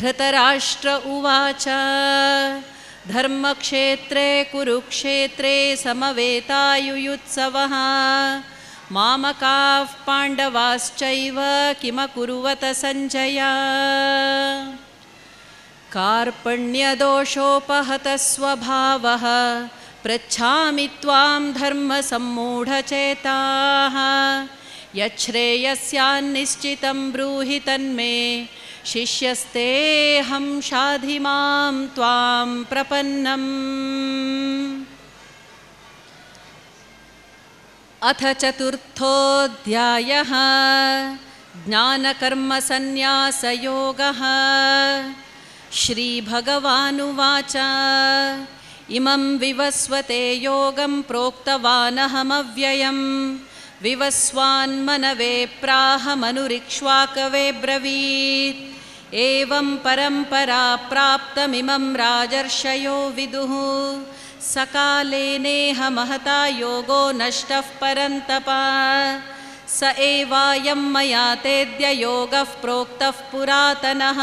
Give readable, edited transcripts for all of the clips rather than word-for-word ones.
ಧೃತರಾಷ್ಟ್ರ ಉವಾಚ ಧರ್ಮಕ್ಷೇತ್ರೇ ಕುರುಕ್ಷೇತ್ರೇ ಸಮವೇತಾಯುಯುತ್ಸವಃ ಮಾಮಕಾಃ ಪಾಂಡವಾಶ್ಚೈವ ಕಿಮಕುರ್ವತ ಸಂಜಯ ಕಾರ್ಪಣ್ಯದೋಷೋಪಹತಃ ಸ್ವಭಾವಃ ಪೃಚ್ಛಾಮಿ ತ್ವಾಂ ಧರ್ಮಸಮ್ಮೂಢಚೇತಾಃ ಯಚ್ಛ್ರೇಯಸ್ಯಾನ್ನಿಶ್ಚಿತಂ ಬ್ರೂಹಿ ತನ್ಮೇ ಶಿಷ್ಯಸ್ತೇಹಂ ಶಾಧಿ ಮಾಂ ತ್ವಾಂ ಪ್ರಪನ್ನಂ. ಅಥ ಚತುರ್ಥೋಧ್ಯಾಯಃ ಜ್ಞಾನಕರ್ಮಸನ್ಯಾಸಯೋಗಃ. ಶ್ರೀಭಗವಾನುವಾಚ ಇಮಂ ವಿವಸ್ವತೆ ಯೋಗಂ ಪ್ರೋಕ್ತವಾನಹಮವ್ಯಯಂ ವಿವಸ್ವಾನ್ಮನವೇ ಪ್ರಾಹ ಮನುರಿಕ್ಷ್ವಾಕವೇ ಬ್ರವೀತ್ ಏವಂ ಪರಂಪರಾ ಪ್ರಾಪ್ತಮಿಮಂ ರಾಜರ್ಷಯೋ ವಿದುಃ ಸಕಾಲೇನೇಹ ಮಹತಾ ಯೋಗೋ ನಷ್ಟಃ ಪರಂತಪ ಸ ಏವಾಯಂ ಮಯಾ ತೇದ್ಯ ಯೋಗಃ ಪ್ರೋಕ್ತಃ ಪುರಾತನಃ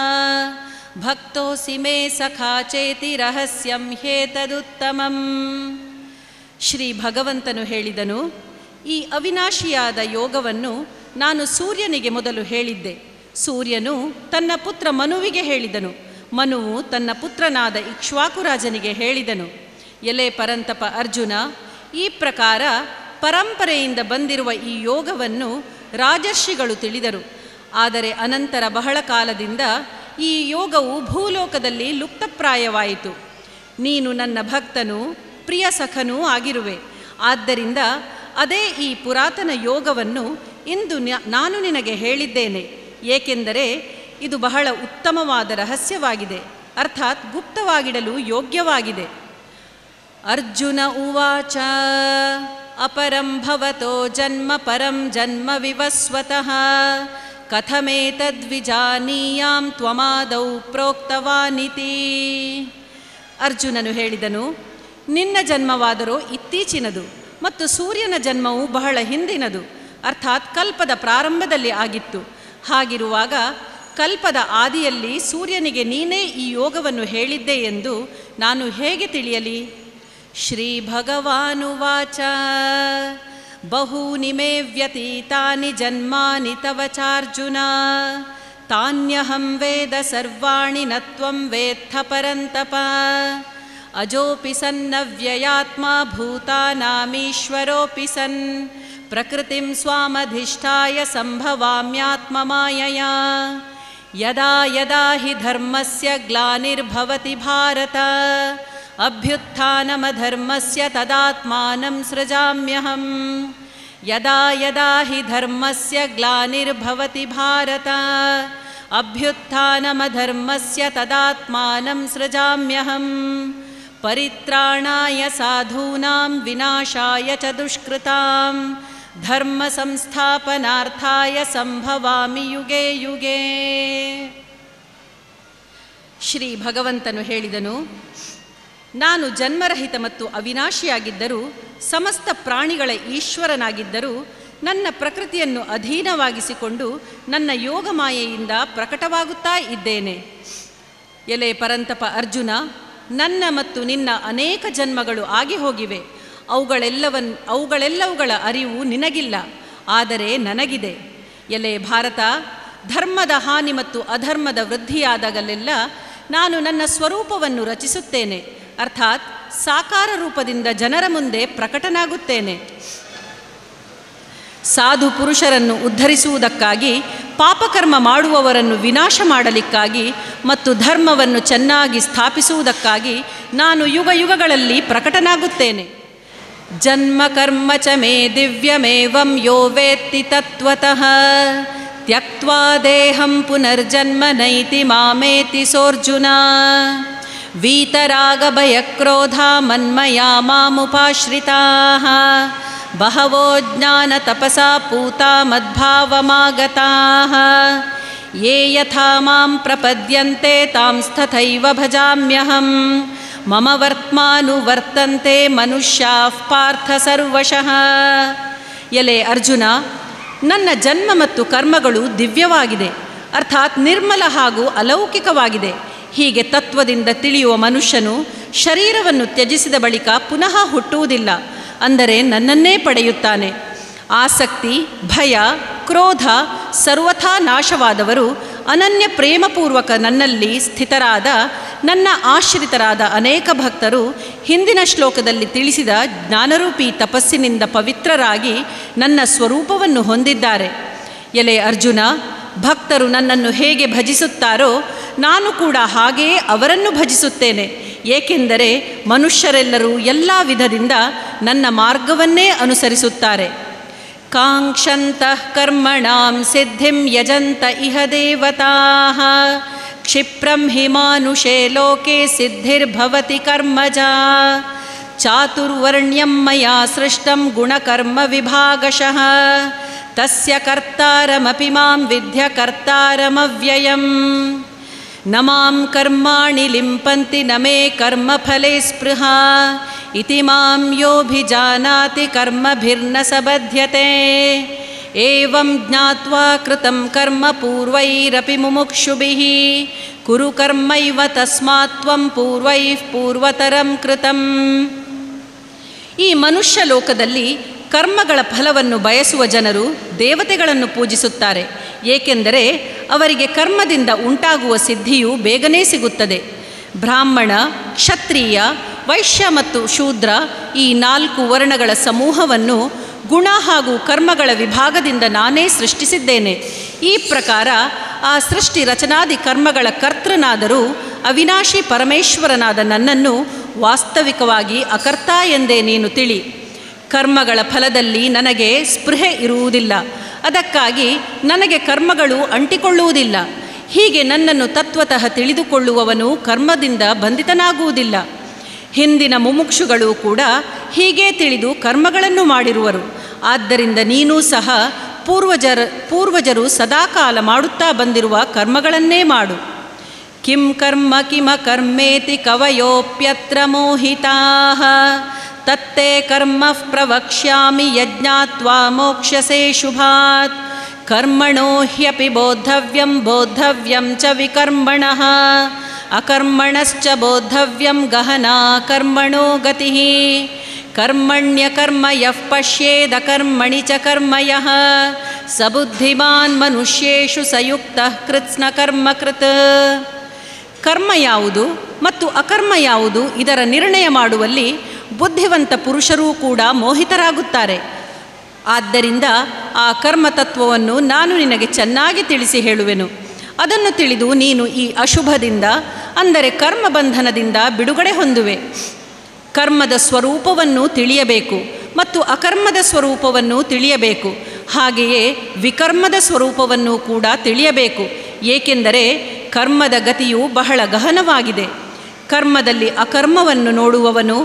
ಭಕ್ತೋಸಿ ಮೇ ಸಖಾ ಚೇತಿ ರಹಸ್ಯಂ ಹ್ಯೇತದುತ್ತಮಂ. ಶ್ರೀ ಭಗವಂತನು ಹೇಳಿದನು, ಈ ಅವಿನಾಶಿಯಾದ ಯೋಗವನ್ನು ನಾನು ಸೂರ್ಯನಿಗೆ ಮೊದಲು ಹೇಳಿದ್ದೆ. ಸೂರ್ಯನು ತನ್ನ ಪುತ್ರ ಮನುವಿಗೆ ಹೇಳಿದನು. ಮನುವು ತನ್ನ ಪುತ್ರನಾದ ಇಕ್ಷ್ವಾಕುರಾಜನಿಗೆ ಹೇಳಿದನು. ಎಲೆ ಪರಂತಪ ಅರ್ಜುನ, ಈ ಪ್ರಕಾರ ಪರಂಪರೆಯಿಂದ ಬಂದಿರುವ ಈ ಯೋಗವನ್ನು ರಾಜರ್ಷಿಗಳು ತಿಳಿದರು. ಆದರೆ ಅನಂತರ ಬಹಳ ಕಾಲದಿಂದ ಈ ಯೋಗವು ಭೂಲೋಕದಲ್ಲಿ ಲುಪ್ತಪ್ರಾಯವಾಯಿತು. ನೀನು ನನ್ನ ಭಕ್ತನೂ ಪ್ರಿಯ ಸಖನೂ ಆಗಿರುವೆ. ಆದ್ದರಿಂದ ಅದೇ ಈ ಪುರಾತನ ಯೋಗವನ್ನು ಇಂದು ನಾನು ನಿನಗೆ ಹೇಳಿದ್ದೇನೆ. ಏಕೆಂದರೆ ಇದು ಬಹಳ ಉತ್ತಮವಾದ ರಹಸ್ಯವಾಗಿದೆ, ಅರ್ಥಾತ್ ಗುಪ್ತವಾಗಿಡಲು ಯೋಗ್ಯವಾಗಿದೆ. ಅರ್ಜುನ ಉವಾಚ ಅಪರಂ ಭವತೋ ಜನ್ಮ ಪರಂ ಜನ್ಮ ವಿವಸ್ವತಃ ಕಥಮೇತದ್ವಿಜಾನೀಯಾಂ ತ್ವಮಾದೌ ಪ್ರೋಕ್ತವಾನಿತಿ. ಅರ್ಜುನನು ಹೇಳಿದನು, ನಿನ್ನ ಜನ್ಮವಾದರೂ ಇತ್ತೀಚಿನದು ಮತ್ತು ಸೂರ್ಯನ ಜನ್ಮವು ಬಹಳ ಹಿಂದಿನದು, ಅರ್ಥಾತ್ ಕಲ್ಪದ ಪ್ರಾರಂಭದಲ್ಲಿ ಆಗಿತ್ತು. ಹಾಗಿರುವಾಗ ಕಲ್ಪದ ಆದಿಯಲ್ಲಿ ಸೂರ್ಯನಿಗೆ ನೀನೇ ಈ ಯೋಗವನ್ನು ಹೇಳಿದ್ದೆ ಎಂದು ನಾನು ಹೇಗೆ ತಿಳಿಯಲಿ? ಶ್ರೀ ಭಗವಾನುವಾಚ ಬಹೂನಿ ಮೇ ವ್ಯತೀತಾನಿ ಜನ್ಮಾನಿ ತವ ಚಾರ್ಜುನ ತಾನ್ಯಹಂ ವೇದ ಸರ್ವಾಣಿ ನ ತ್ವಂ ವೇತ್ಥ ಪರಂತಪ ಅಜೋಪಿ ಸನ್ನವ್ಯಯಾತ್ಮ ಭೂತಾನಾಮೀಶ್ವರೋಪಿ ಸನ್ ಪ್ರಕೃತಿಂ ಸ್ವಾಮಧಿಷ್ಠಾಯ ಸಂಭವಾಮ್ಯಾತ್ಮಮಾಯಯಾ ಯದಾ ಯದಾ ಹಿ ಧರ್ಮಸ್ಯ ಗ್ಲಾನಿರ್ಭವತಿ ಭಾರತ ಅಭ್ಯುತ್ಥಾನಮಧರ್ಮಸ್ಯ ತದಾತ್ಮಾನಂ ಸೃಜಾಮ್ಯಹಂ. ಯದಾ ಯದಾ ಹಿ ಧರ್ಮಸ್ಯ ಗ್ಲಾನಿರ್ಭವತಿ ಭಾರತ ಅಭ್ಯುತ್ಥಾನಮಧರ್ಮಸ್ಯ ತದಾತ್ಮಾನಂ ಸೃಜಾಮ್ಯಹಂ. ಪರಿತ್ರಾಣಾಯ ಸಾಧೂನಾಂ ವಿನಾಶಾಯ ಚ ದುಷ್ಕೃತಾಂ ಧರ್ಮ ಸಂಸ್ಥಾಪನಾರ್ಥಾಯ ಸಂಭವಾಮಿ ಯುಗೇ ಯುಗೇ. ಶ್ರೀ ಭಗವಂತನು ಹೇಳಿದನು, ನಾನು ಜನ್ಮರಹಿತ ಮತ್ತು ಅವಿನಾಶಿಯಾಗಿದ್ದರೂ ಸಮಸ್ತ ಪ್ರಾಣಿಗಳ ಈಶ್ವರನಾಗಿದ್ದರೂ ನನ್ನ ಪ್ರಕೃತಿಯನ್ನು ಅಧೀನವಾಗಿಸಿಕೊಂಡು ನನ್ನ ಯೋಗಮಾಯೆಯಿಂದ ಪ್ರಕಟವಾಗುತ್ತಾ ಇದ್ದೇನೆ. ಎಲೆ ಪರಂತಪ ಅರ್ಜುನ, ನನ್ನ ಮತ್ತು ನಿನ್ನ ಅನೇಕ ಜನ್ಮಗಳು ಆಗಿ ಹೋಗಿವೆ. ಅವುಗಳೆಲ್ಲವುಗಳ ಅರಿವು ನಿನಗಿಲ್ಲ, ಆದರೆ ನನಗಿದೆ. ಎಲೆ ಭಾರತ, ಧರ್ಮದ ಹಾನಿ ಮತ್ತು ಅಧರ್ಮದ ವೃದ್ಧಿಯಾದಾಗಲೆಲ್ಲ ನಾನು ನನ್ನ ಸ್ವರೂಪವನ್ನು ರಚಿಸುತ್ತೇನೆ, ಅರ್ಥಾತ್ ಸಾಕಾರ ರೂಪದಿಂದ ಜನರ ಮುಂದೆ ಪ್ರಕಟನಾಗುತ್ತೇನೆ. ಸಾಧು ಪುರುಷರನ್ನು ಉದ್ಧರಿಸುವುದಕ್ಕಾಗಿ, ಪಾಪಕರ್ಮ ಮಾಡುವವರನ್ನು ವಿನಾಶ ಮಾಡಲಿಕ್ಕಾಗಿ ಮತ್ತು ಧರ್ಮವನ್ನು ಚೆನ್ನಾಗಿ ಸ್ಥಾಪಿಸುವುದಕ್ಕಾಗಿ ನಾನು ಯುಗ ಯುಗಗಳಲ್ಲಿ ಪ್ರಕಟನಾಗುತ್ತೇನೆ. ಜನ್ಮ ಕರ್ಮ ಚ ಮೇ ದಿವ್ಯಮೇವಂ ಯೋ ವೇತ್ತಿ ತತ್ವತಃ ತ್ಯಕ್ತ್ವಾ ದೇಹಂ ಪುನರ್ಜನ್ಮ ನೈತಿ ಮಾಮೇತಿ ಸೋರ್ಜುನ. ವೀತರಾಗ ಭಯಕ್ರೋಧ ಮನ್ಮಯಾ ಮಾಮುಪಾಶ್ರಿತಾಃ ಬಹವೋ ಜ್ಞಾನ ತಪಸಾ ಪೂತಾ ಮದ್ಭಾವಮಾಗತಾಃ ಯೇ ಯಥಾ ಮಾಂ ಪ್ರಪದ್ಯಂತೆ ತಾಂಸ್ತಥೈವ ಭಜಾಮ್ಯಹಂ ಮಮ ವರ್ತ್ಮಾನುವರ್ತಂತೆ ಮನುಷ್ಯಾಃ ಪಾರ್ಥ ಸರ್ವಶಃ. ಎಲೆ ಅರ್ಜುನ, ನನ್ನ ಜನ್ಮ ಮತ್ತು ಕರ್ಮಗಳು ದಿವ್ಯವಾಗಿದೆ. ಅರ್ಥಾತ್ ನಿರ್ಮಲ ಹಾಗೂ ಅಲೌಕಿಕವಾಗಿದೆ. ಹೀಗೆ ತತ್ವದಿಂದ ತಿಳಿಯುವ ಮನುಷ್ಯನು ಶರೀರವನ್ನು ತ್ಯಜಿಸಿದ ಬಳಿಕ ಪುನಃ ಹುಟ್ಟುವುದಿಲ್ಲ, ಅಂದರೆ ನನ್ನನ್ನೇ ಪಡೆಯುತ್ತಾನೆ. ಆಸಕ್ತಿ, ಭಯ, ಕ್ರೋಧ ಸರ್ವಥಾ ನಾಶವಾದವರು ಅನನ್ಯ ಪ್ರೇಮಪೂರ್ವಕ ನನ್ನಲ್ಲಿ ಸ್ಥಿತರಾದ ನನ್ನ ಆಶ್ರಿತರಾದ ಅನೇಕ ಭಕ್ತರು ಹಿಂದಿನ ಶ್ಲೋಕದಲ್ಲಿ ತಿಳಿಸಿದ ಜ್ಞಾನರೂಪಿ ತಪಸ್ಸಿನಿಂದ ಪವಿತ್ರರಾಗಿ ನನ್ನ ಸ್ವರೂಪವನ್ನು ಹೊಂದಿದ್ದಾರೆ. ಎಲೆ ಅರ್ಜುನ, ಭಕ್ತರು ನನ್ನನ್ನು ಹೇಗೆ ಭಜಿಸುತ್ತಾರೋ ನಾನು ಕೂಡ ಹಾಗೆಯೇ ಅವರನ್ನು ಭಜಿಸುತ್ತೇನೆ. ಏಕೆಂದರೆ ಮನುಷ್ಯರೆಲ್ಲರೂ ಎಲ್ಲ ವಿಧದಿಂದ ನನ್ನ ಮಾರ್ಗವನ್ನೇ ಅನುಸರಿಸುತ್ತಾರೆ. ಕಾಂಕ್ಷಂತಃ ಕರ್ಮಣಾಂ ಸಿದ್ಧಿಂ ಯಜಂತ ಇಹ ದೇವತಾಃ ಕ್ಷಿಪ್ರಂ ಹಿ ಮಾನುಷೇ ಲೋಕೆ ಸಿದ್ಧಿರ್ಭವತಿ ಕರ್ಮಜಾ ಚಾತುರ್ವರ್ಣ್ಯಂ ಮಯಾ ಸೃಷ್ಟಂ ಗುಣಕರ್ಮ ವಿಭಾಗಶಃ ತಸ್ಯ ಕರ್ತಾರಮಪಿ ಮಾಂ ವಿದ್ಯ ಕರ್ತಾರಮವ್ಯಯಂ ನ ಮಾಂ ಕರ್ಮಾಣಿ ಲಿಂಪಂತಿ ನ ಮೇ ಕರ್ಮಫಲೇ ಸ್ಪೃಹಾ ಇತಿ ಮಾಂ ಯೋಭಿಜಾನಾತಿ ಕರ್ಮಭಿರ್ನ ಸ ಬಧ್ಯತೆ ಏವಂ ಜ್ಞಾತ್ವಾ ಕೃತಂ ಕರ್ಮ ಪೂರ್ವೈರಪಿ ಮುಮುಕ್ಷುಭಿಃ ಕುರು ಕರ್ಮೈವ ತಸ್ಮಾತ್ ತ್ವಂ ಪೂರ್ವೈಃ ಪೂರ್ವತರಂ ಕೃತಂ. ಈ ಮನುಷ್ಯ ಲೋಕದಲ್ಲಿ ಕರ್ಮಗಳ ಫಲವನ್ನು ಬಯಸುವ ಜನರು ದೇವತೆಗಳನ್ನು ಪೂಜಿಸುತ್ತಾರೆ. ಏಕೆಂದರೆ ಅವರಿಗೆ ಕರ್ಮದಿಂದ ಉಂಟಾಗುವ ಸಿದ್ಧಿಯು ಬೇಗನೆ ಸಿಗುತ್ತದೆ. ಬ್ರಾಹ್ಮಣ, ಕ್ಷತ್ರಿಯ, ವೈಶ್ಯ ಮತ್ತು ಶೂದ್ರ ಈ 4 ವರ್ಣಗಳ ಸಮೂಹವನ್ನು ಗುಣ ಹಾಗೂ ಕರ್ಮಗಳ ವಿಭಾಗದಿಂದ ನಾನೇ ಸೃಷ್ಟಿಸಿದ್ದೇನೆ. ಈ ಪ್ರಕಾರ ಆ ಸೃಷ್ಟಿ ರಚನಾದಿ ಕರ್ಮಗಳ ಕರ್ತೃನಾದರೂ ಅವಿನಾಶಿ ಪರಮೇಶ್ವರನಾದ ನನ್ನನ್ನು ವಾಸ್ತವಿಕವಾಗಿ ಅಕರ್ತ ಎಂದೇ ನೀನು ತಿಳಿ. ಕರ್ಮಗಳ ಫಲದಲ್ಲಿ ನನಗೆ ಸ್ಪೃಹೆ ಇರುವುದಿಲ್ಲ, ಅದಕ್ಕಾಗಿ ನನಗೆ ಕರ್ಮಗಳು ಅಂಟಿಕೊಳ್ಳುವುದಿಲ್ಲ. ಹೀಗೆ ನನ್ನನ್ನು ತತ್ವತಃ ತಿಳಿದುಕೊಳ್ಳುವವನು ಕರ್ಮದಿಂದ ಬಂಧಿತನಾಗುವುದಿಲ್ಲ. ಹಿಂದಿನ ಮುಮುಕ್ಷುಗಳು ಕೂಡ ಹೀಗೆ ತಿಳಿದು ಕರ್ಮಗಳನ್ನು ಮಾಡಿರುವರು. ಆದ್ದರಿಂದ ನೀನೂ ಸಹ ಪೂರ್ವಜರು ಸದಾಕಾಲ ಮಾಡುತ್ತಾ ಬಂದಿರುವ ಕರ್ಮಗಳನ್ನೇ ಮಾಡು. ಕಿಂ ಕರ್ಮ ಕಿಮ ಕರ್ಮೇತಿ ಕವಯೋಪ್ಯತ್ರ ಮೋಹಿತಾಃ ತತ್ತೇ ಕರ್ಮ ಪ್ರವಕ್ಷ್ಯಾಮಿ ಯಜ್ಞಾತ್ವಾ ಮೋಕ್ಷ್ಯಸೇ ಶುಭಾತ್ ಕರ್ಮಣೋ ಹ್ಯಪಿ ಬೋದ್ಧವ್ಯಂ ಚ ವಿಕರ್ಮಣಃ ಅಕರ್ಮಣಶ್ಚ ಬೋದ್ಧವ್ಯಂ ಗಹನಾ ಕರ್ಮಣೋ ಗತಿಃ ಕರ್ಮಣ್ಯಕರ್ಮ ಯಃ ಪಶ್ಯೇದಕರ್ಮಣಿ ಚ ಕರ್ಮ ಯಃ ಸ ಬುದ್ಧಿಮಾನ್ ಮನುಷ್ಯೇಷು ಸಯುಕ್ತಃ ಕೃತ್ಸ್ನ ಕರ್ಮಕೃತ್. ಕರ್ಮ ಯಾವುದು ಮತ್ತು ಅಕರ್ಮ ಯಾವುದು ಇದರ ನಿರ್ಣಯ ಮಾಡುವಲ್ಲಿ ಬುದ್ಧಿವಂತ ಪುರುಷರೂ ಕೂಡ ಮೋಹಿತರಾಗುತ್ತಾರೆ. ಆದ್ದರಿಂದ ಆ ಕರ್ಮತತ್ವವನ್ನು ನಾನು ನಿನಗೆ ಚೆನ್ನಾಗಿ ತಿಳಿಸಿ ಹೇಳುವೆನು. ಅದನ್ನು ತಿಳಿದು ನೀನು ಈ ಅಶುಭದಿಂದ, ಅಂದರೆ ಕರ್ಮಬಂಧನದಿಂದ ಬಿಡುಗಡೆ ಹೊಂದುವೆ. ಕರ್ಮದ ಸ್ವರೂಪವನ್ನು ತಿಳಿಯಬೇಕು ಮತ್ತು ಅಕರ್ಮದ ಸ್ವರೂಪವನ್ನು ತಿಳಿಯಬೇಕು. ಹಾಗೆಯೇ ವಿಕರ್ಮದ ಸ್ವರೂಪವನ್ನು ಕೂಡ ತಿಳಿಯಬೇಕು. ಏಕೆಂದರೆ ಕರ್ಮದ ಗತಿಯು ಬಹಳ ಗಹನವಾಗಿದೆ. ಕರ್ಮದಲ್ಲಿ ಅಕರ್ಮವನ್ನು ನೋಡುವವನು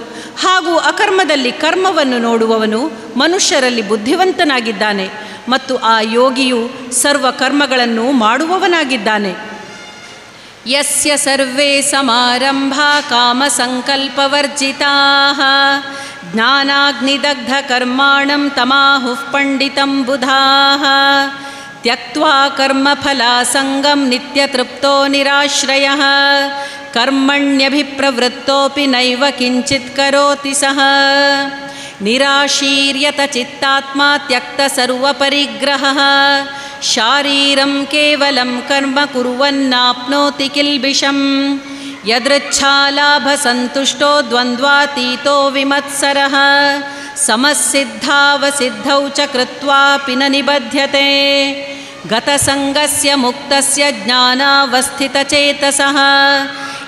ಹಾಗೂ ಅಕರ್ಮದಲ್ಲಿ ಕರ್ಮವನ್ನು ನೋಡುವವನು ಮನುಷ್ಯರಲ್ಲಿ ಬುದ್ಧಿವಂತನಾಗಿದ್ದಾನೆ ಮತ್ತು ಆ ಯೋಗಿಯು ಸರ್ವ ಕರ್ಮಗಳನ್ನು ಮಾಡುವವನಾಗಿದ್ದಾನೆ. ಯಸ್ಯ ಸರ್ವೇ ಸಮಾರಂಭಾ ಕಾಮಸಂಕಲ್ಪವರ್ಜಿತಾಃ ಜ್ಞಾನಾಗ್ನಿದಗ್ಧ ಕರ್ಮಾಣಂ ತಮಾಹುಃ ಪಂಡಿತಂ ಬುಧಾಃ ತ್ಯಕ್ತ್ವಾ ಕರ್ಮಫಲಾಸಂಗಂ ನಿತ್ಯತೃಪ್ತೋ ನಿರಾಶ್ರಯಃ ಕರ್ಮಣ್ಯಭಿಪ್ರವೃತ್ತೋಪಿ ನೈವ ಕಿಂಚಿತ್ ಕರೋತಿ ಸಹ ನಿರಾಶೀರ್ಯತ ಚಿತ್ತಾತ್ಮ ತ್ಯಕ್ತ ಸರ್ವಪರಿಗ್ರಹಃ ಶಾರೀರಂ ಕೇವಲಂ ಕರ್ಮ ಕುರ್ವನ್ನಾಪ್ನೋತಿ ಕಿಲ್ಬಿಷಂ ಯದೃಚ್ಛಾಲಾಭಸಂತುಷ್ಟೋ ದ್ವಂದ್ವಾತೀತೋ ವಿಮತ್ಸರಃ ಸಮಸ್ಸಿದ್ಧಾವಸಿದ್ಧೌ ಚ ಕೃತ್ವಾಪಿ ನ ನಿಬಧ್ಯತೆ ಗತಸಂಗಸ್ಯ ಮುಕ್ತಸ್ಯ ಜ್ಞಾನಾವಸ್ಥಿತಚೇತಸಃ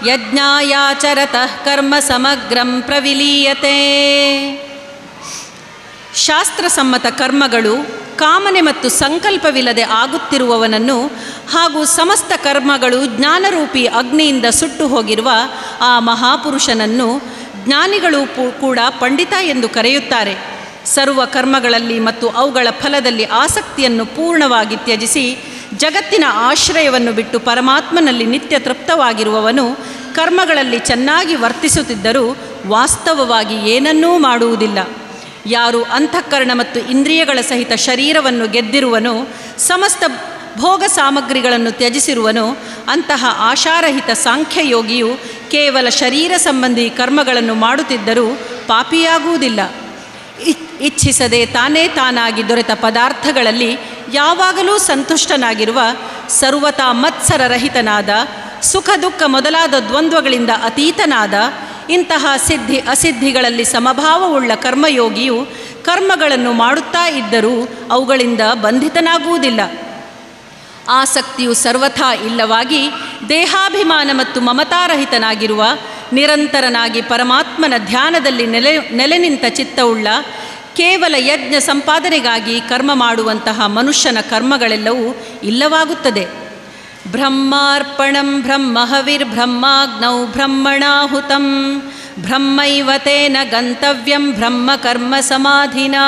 ಯಜ್ಞಾಯಾಚರತಃ ಕರ್ಮ ಸಮಗ್ರಂ ಪ್ರವಿಲೀಯತೆ. ಶಾಸ್ತ್ರಸಮ್ಮತ ಕರ್ಮಗಳು ಕಾಮನೆ ಮತ್ತು ಸಂಕಲ್ಪವಿಲ್ಲದೆ ಆಗುತ್ತಿರುವವನನ್ನು ಹಾಗೂ ಸಮಸ್ತ ಕರ್ಮಗಳು ಜ್ಞಾನರೂಪಿ ಅಗ್ನಿಯಿಂದ ಸುಟ್ಟು ಹೋಗಿರುವ ಆ ಮಹಾಪುರುಷನನ್ನು ಜ್ಞಾನಿಗಳು ಕೂಡ ಪಂಡಿತ ಎಂದು ಕರೆಯುತ್ತಾರೆ. ಸರ್ವ ಕರ್ಮಗಳಲ್ಲಿ ಮತ್ತು ಅವುಗಳ ಫಲದಲ್ಲಿ ಆಸಕ್ತಿಯನ್ನು ಪೂರ್ಣವಾಗಿ ತ್ಯಜಿಸಿ ಜಗತ್ತಿನ ಆಶ್ರಯವನ್ನು ಬಿಟ್ಟು ಪರಮಾತ್ಮನಲ್ಲಿ ನಿತ್ಯ ತೃಪ್ತವಾಗಿರುವವನು ಕರ್ಮಗಳಲ್ಲಿ ಚೆನ್ನಾಗಿ ವರ್ತಿಸುತ್ತಿದ್ದರೂ ವಾಸ್ತವವಾಗಿ ಏನನ್ನೂ ಮಾಡುವುದಿಲ್ಲ. ಯಾರು ಅಂತಃಕರಣ ಮತ್ತು ಇಂದ್ರಿಯಗಳ ಸಹಿತ ಶರೀರವನ್ನು ಗೆದ್ದಿರುವನೋ ಸಮಸ್ತ ಭೋಗ ಸಾಮಗ್ರಿಗಳನ್ನು ತ್ಯಜಿಸಿರುವನೋ ಅಂತಹ ಆಶಾರಹಿತ ಸಾಂಖ್ಯಯೋಗಿಯು ಕೇವಲ ಶರೀರ ಸಂಬಂಧಿ ಕರ್ಮಗಳನ್ನು ಮಾಡುತ್ತಿದ್ದರೂ ಪಾಪಿಯಾಗುವುದಿಲ್ಲ. ಇಚ್ಛಿಸದೆ ತಾನಾಗಿ ದೊರೆತ ಪದಾರ್ಥಗಳಲ್ಲಿ ಯಾವಾಗಲೂ ಸಂತುಷ್ಟನಾಗಿರುವ, ಸರ್ವತಾ ಮತ್ಸರರಹಿತನಾದ, ಸುಖ ದುಃಖ ಮೊದಲಾದ ದ್ವಂದ್ವಗಳಿಂದ ಅತೀತನಾದ, ಇಂತಹ ಸಿದ್ಧಿ ಅಸಿದ್ಧಿಗಳಲ್ಲಿ ಸಮಭಾವವುಳ್ಳ ಕರ್ಮಯೋಗಿಯು ಕರ್ಮಗಳನ್ನು ಮಾಡುತ್ತಾ ಇದ್ದರೂ ಅವುಗಳಿಂದ ಬಂಧಿತನಾಗುವುದಿಲ್ಲ. ಆಸಕ್ತಿಯು ಸರ್ವಥಾ ಇಲ್ಲವಾಗಿ ದೇಹಾಭಿಮಾನ ಮತ್ತು ಮಮತಾರಹಿತನಾಗಿರುವ, ನಿರಂತರನಾಗಿ ಪರಮಾತ್ಮನ ಧ್ಯಾನದಲ್ಲಿ ನೆಲೆ ನಿಂತ ಚಿತ್ತವುಳ್ಳ, ಕೇವಲ ಯಜ್ಞ ಸಂಪಾದನೆಗಾಗಿ ಕರ್ಮ ಮಾಡುವಂತಹ ಮನುಷ್ಯನ ಕರ್ಮಗಳೆಲ್ಲವೂ ಇಲ್ಲವಾಗುತ್ತದೆ. ಬ್ರಹ್ಮಾರ್ಪಣಂ ಬ್ರಹ್ಮಹವಿರ್ಬ್ರಹ್ಮಾಗ್ನೌ ಬ್ರಹ್ಮಣಾಹುತಂ ಬ್ರಹ್ಮೈವ ತೇನ ಗಂತವ್ಯಂ ಬ್ರಹ್ಮಕರ್ಮ ಸಮಾಧಿನಾ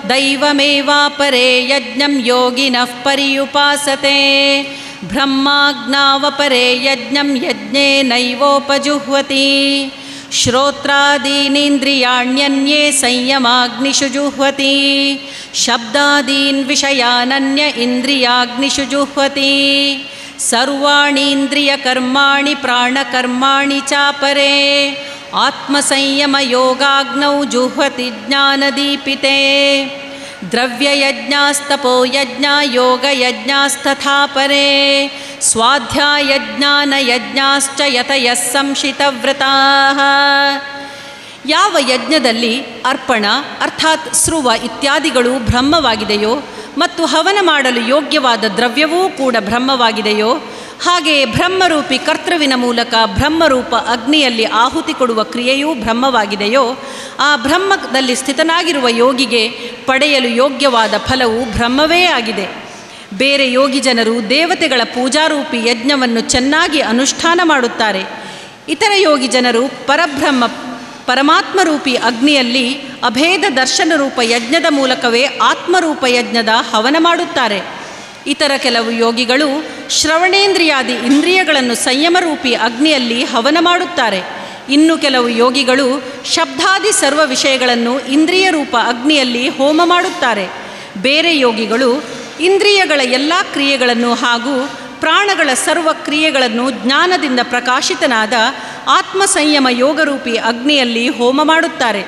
ದೈವಮೇವಾಪರೇ ಯಜ್ಞಂ ಯೋಗಿನಃ ಪರ್ಯುಪಾಸತೆ ಬ್ರಹ್ಮಾಗ್ನಾವಪರೇ ಯಜ್ಞಂ ಯಜ್ಞೇನೈವೋಪಜುಹ್ವತಿ ಶ್ರೋತ್ರಾದೀನಿಂದ್ರಿಯಾಣ್ಯನ್ಯೇ ಸಂಯಮಾಗ್ನಿಷು ಜುಹ್ವತಿ ಶಬ್ದಾದೀನ್ ವಿಷಯಾನನ್ಯ ಇಂದ್ರಿಯಾಗ್ನಿಷು ಜುಹ್ವತಿ ಸರ್ವಾಣೀಂದ್ರಿಯಕರ್ಮಾಣಿ ಪ್ರಾಣಕರ್ಮಾಣಿ ಚಾಪರೇ ಆತ್ಮಸಂಯಮಯೋಗಾಗ್ನೌ ಜುಹ್ವತಿ ಜ್ಞಾನದೀಪಿತೆ ದ್ರವ್ಯಯಜ್ಞಾಸ್ತಪೋಯಜ್ಞ ಯೋಗಯಜ್ಞಾಸ್ತಥಾ ಪರೇ ಸ್ವಾಧ್ಯಾಯಜ್ಞಾನಯಜ್ಞಾಶ್ಚ ಯತಯಃ ಸಂಶಿತವ್ರತಾಃ. ಯಾವ ಯಜ್ಞದಲ್ಲಿ ಅರ್ಪಣ ಅರ್ಥಾತ್ ಸ್ರುವ ಇತ್ಯಾದಿಗಳು ಬ್ರಹ್ಮವಾಗಿದೆಯೋ ಮತ್ತು ಹವನ ಮಾಡಲು ಯೋಗ್ಯವಾದ ದ್ರವ್ಯವೂ ಕೂಡ ಬ್ರಹ್ಮವಾಗಿದೆಯೋ, ಹಾಗೆಯೇ ಬ್ರಹ್ಮರೂಪಿ ಕರ್ತೃವಿನ ಮೂಲಕ ಬ್ರಹ್ಮರೂಪ ಅಗ್ನಿಯಲ್ಲಿ ಆಹುತಿ ಕೊಡುವ ಕ್ರಿಯೆಯೂ ಬ್ರಹ್ಮವಾಗಿದೆಯೋ, ಆ ಬ್ರಹ್ಮದಲ್ಲಿ ಸ್ಥಿತನಾಗಿರುವ ಯೋಗಿಗೆ ಪಡೆಯಲು ಯೋಗ್ಯವಾದ ಫಲವು ಬ್ರಹ್ಮವೇ ಆಗಿದೆ. ಬೇರೆ ಯೋಗಿ ಜನರು ದೇವತೆಗಳ ಪೂಜಾರೂಪಿ ಯಜ್ಞವನ್ನು ಚೆನ್ನಾಗಿ ಅನುಷ್ಠಾನ ಮಾಡುತ್ತಾರೆ. ಇತರ ಯೋಗಿ ಜನರು ಪರಮಾತ್ಮರೂಪಿ ಅಗ್ನಿಯಲ್ಲಿ ಅಭೇದ ದರ್ಶನ ರೂಪ ಯಜ್ಞದ ಮೂಲಕವೇ ಆತ್ಮರೂಪ ಯಜ್ಞದ ಹವನ ಮಾಡುತ್ತಾರೆ. ಇತರ ಕೆಲವು ಯೋಗಿಗಳು ಶ್ರವಣೇಂದ್ರಿಯಾದಿ ಇಂದ್ರಿಯಗಳನ್ನು ಸಂಯಮರೂಪಿ ಅಗ್ನಿಯಲ್ಲಿ ಹವನ ಮಾಡುತ್ತಾರೆ. ಇನ್ನು ಕೆಲವು ಯೋಗಿಗಳು ಶಬ್ದಾದಿ ಸರ್ವ ವಿಷಯಗಳನ್ನು ಇಂದ್ರಿಯ ರೂಪ ಅಗ್ನಿಯಲ್ಲಿ ಹೋಮ ಮಾಡುತ್ತಾರೆ. ಬೇರೆ ಯೋಗಿಗಳು ಇಂದ್ರಿಯಗಳ ಎಲ್ಲ ಕ್ರಿಯೆಗಳನ್ನು ಹಾಗೂ ಪ್ರಾಣಗಳ ಸರ್ವ ಕ್ರಿಯೆಗಳನ್ನು ಜ್ಞಾನದಿಂದ ಪ್ರಕಾಶಿತನಾದ ಆತ್ಮ ಸಂಯಮ ಯೋಗರೂಪಿ ಅಗ್ನಿಯಲ್ಲಿ ಹೋಮ ಮಾಡುತ್ತಾರೆ.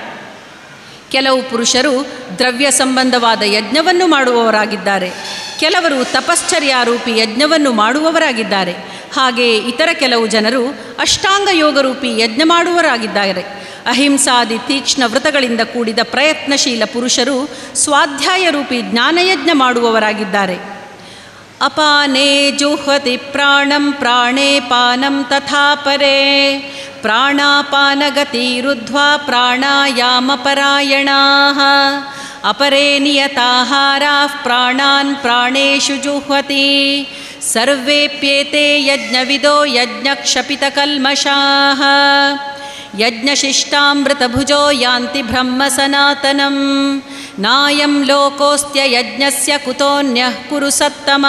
ಕೆಲವು ಪುರುಷರು ದ್ರವ್ಯ ಸಂಬಂಧವಾದ ಯಜ್ಞವನ್ನು ಮಾಡುವವರಾಗಿದ್ದಾರೆ. ಕೆಲವರು ತಪಶ್ಚರ್ಯಾರೂಪಿ ಯಜ್ಞವನ್ನು ಮಾಡುವವರಾಗಿದ್ದಾರೆ. ಹಾಗೆಯೇ ಇತರ ಕೆಲವು ಜನರು ಅಷ್ಟಾಂಗ ಯೋಗರೂಪಿ ಯಜ್ಞ ಮಾಡುವವರಾಗಿದ್ದಾರೆ. ಅಹಿಂಸಾದಿ ತೀಕ್ಷ್ಣ ವ್ರತಗಳಿಂದ ಕೂಡಿದ ಪ್ರಯತ್ನಶೀಲ ಪುರುಷರು ಸ್ವಾಧ್ಯಾಯ ರೂಪಿ ಜ್ಞಾನಯಜ್ಞ ಮಾಡುವವರಾಗಿದ್ದಾರೆ. ಅಪಾನೇ ಜುಹ್ವತಿ ಪ್ರಾಣಂ ಪ್ರಾಣೇ ಪಾನಂ ತಥಾ ಪರೇ ಪ್ರಾಣಾಪಾನಗತಿರುದ್ಧ್ವಾ ಪ್ರಾಣಾಯಾಮಪರಾಯಣಾಃ ಅಪರೇ ನಿಯತಾಹಾರಾಃ ಪ್ರಾಣಾನ್ ಪ್ರಾಣೇಷು ಜುಹ್ವತಿ ಸರ್ವೇಪ್ಯೇತೆ ಯಜ್ಞವಿದೋ ಯಜ್ಞಕ್ಷಪಿತಕಲ್ಮಷಾಃ ಯಜ್ಞಶಿಷ್ಟಾಮೃತಭುಜೋ ಯಾಂತಿ ಬ್ರಹ್ಮ ಸನಾತನಂ ನಾಯಂ ಲೋಕೋಸ್ತ್ಯ ಯಜ್ಞಸ್ಯ ಕುತೋನ್ಯಃ ಕುರು ಸತ್ತಮ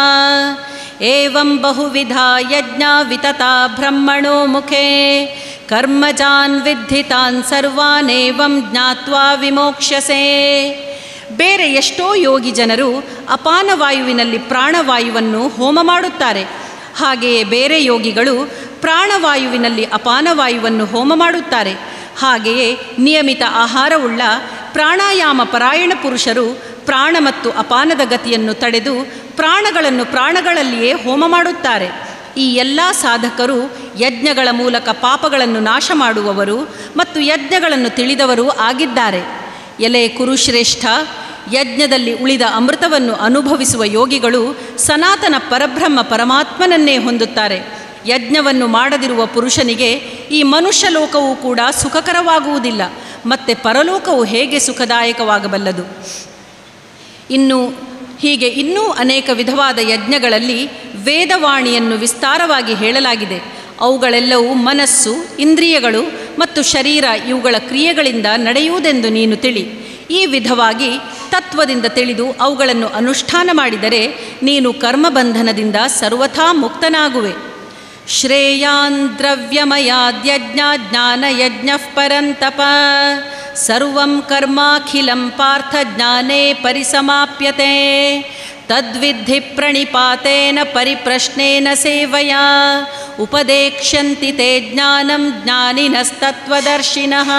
ಏವಂ ಬಹುವಿಧಾ ಯಜ್ಞ ವಿತತಾ ಬ್ರಹ್ಮಣೋ ಮುಖೇ ಕರ್ಮಜಾನ್ ವಿದ್ಧಿತಾನ್ ಸರ್ವಾನೇವಂ ಜ್ಞಾತ್ವಾ ವಿಮೋಕ್ಷ್ಯಸೆ. ಬೇರೆ ಎಷ್ಟೋ ಯೋಗಿ ಜನರು ಅಪಾನವಾಯುವಿನಲ್ಲಿ ಪ್ರಾಣವಾಯುವನ್ನು ಹೋಮ ಮಾಡುತ್ತಾರೆ. ಹಾಗೆಯೇ ಬೇರೆ ಯೋಗಿಗಳು ಪ್ರಾಣವಾಯುವಿನಲ್ಲಿ ಅಪಾನವಾಯುವನ್ನು ಹೋಮ ಮಾಡುತ್ತಾರೆ. ಹಾಗೆಯೇ ನಿಯಮಿತ ಆಹಾರವುಳ್ಳ ಪ್ರಾಣಾಯಾಮ ಪರಾಯಣ ಪುರುಷರು ಪ್ರಾಣ ಮತ್ತು ಅಪಾನದ ಗತಿಯನ್ನು ತಡೆದು ಪ್ರಾಣಗಳನ್ನು ಪ್ರಾಣಗಳಲ್ಲಿಯೇ ಹೋಮ ಮಾಡುತ್ತಾರೆ. ಈ ಎಲ್ಲ ಸಾಧಕರು ಯಜ್ಞಗಳ ಮೂಲಕ ಪಾಪಗಳನ್ನು ನಾಶ ಮಾಡುವವರು ಮತ್ತು ಯಜ್ಞಗಳನ್ನು ತಿಳಿದವರೂ ಆಗಿದ್ದಾರೆ. ಎಲೆ ಕುರುಶ್ರೇಷ್ಠ, ಯಜ್ಞದಲ್ಲಿ ಉಳಿದ ಅಮೃತವನ್ನು ಅನುಭವಿಸುವ ಯೋಗಿಗಳು ಸನಾತನ ಪರಬ್ರಹ್ಮ ಪರಮಾತ್ಮನನ್ನೇ ಹೊಂದುತ್ತಾರೆ. ಯಜ್ಞವನ್ನು ಮಾಡದಿರುವ ಪುರುಷನಿಗೆ ಈ ಮನುಷ್ಯ ಲೋಕವೂ ಕೂಡ ಸುಖಕರವಾಗುವುದಿಲ್ಲ. ಮತ್ತು ಪರಲೋಕವು ಹೇಗೆ ಸುಖದಾಯಕವಾಗಬಲ್ಲದು? ಹೀಗೆ ಇನ್ನೂ ಅನೇಕ ವಿಧವಾದ ಯಜ್ಞಗಳಲ್ಲಿ ವೇದವಾಣಿಯನ್ನು ವಿಸ್ತಾರವಾಗಿ ಹೇಳಲಾಗಿದೆ. ಅವುಗಳೆಲ್ಲವೂ ಮನಸ್ಸು, ಇಂದ್ರಿಯಗಳು ಮತ್ತು ಶರೀರ ಇವುಗಳ ಕ್ರಿಯೆಗಳಿಂದ ನಡೆಯುವುದೆಂದು ನೀನು ತಿಳಿ. ಈ ವಿಧವಾಗಿ ತತ್ವದಿಂದ ತಿಳಿದು ಅವುಗಳನ್ನು ಅನುಷ್ಠಾನ ಮಾಡಿದರೆ ನೀನು ಕರ್ಮಬಂಧನದಿಂದ ಸರ್ವಥಾ ಮುಕ್ತನಾಗುವೆ. ಶ್ರೇಯಾನ್ ದ್ರವ್ಯಮಯಾದ್ಯಜ್ಞ ಜ್ಞಾನಯಜ್ಞಃ ಪರಂತಪ ಸರ್ವಂ ಕರ್ಮಾಖಿಲಂ ಪಾರ್ಥ ಜ್ಞಾನೇ ಪರಿಸಮಾಪ್ಯತೆ ತದ್ವಿಧಿ ಪ್ರಣಿಪಾತೇನ ಪರಿಪ್ರಶ್ನೇನ ಸೇವಯಾ ಉಪದೇಕ್ಷ್ಯಂತಿ ತೇ ಜ್ಞಾನಂ ಜ್ಞಾನಿನಸ್ತತ್ವದರ್ಶಿನಃ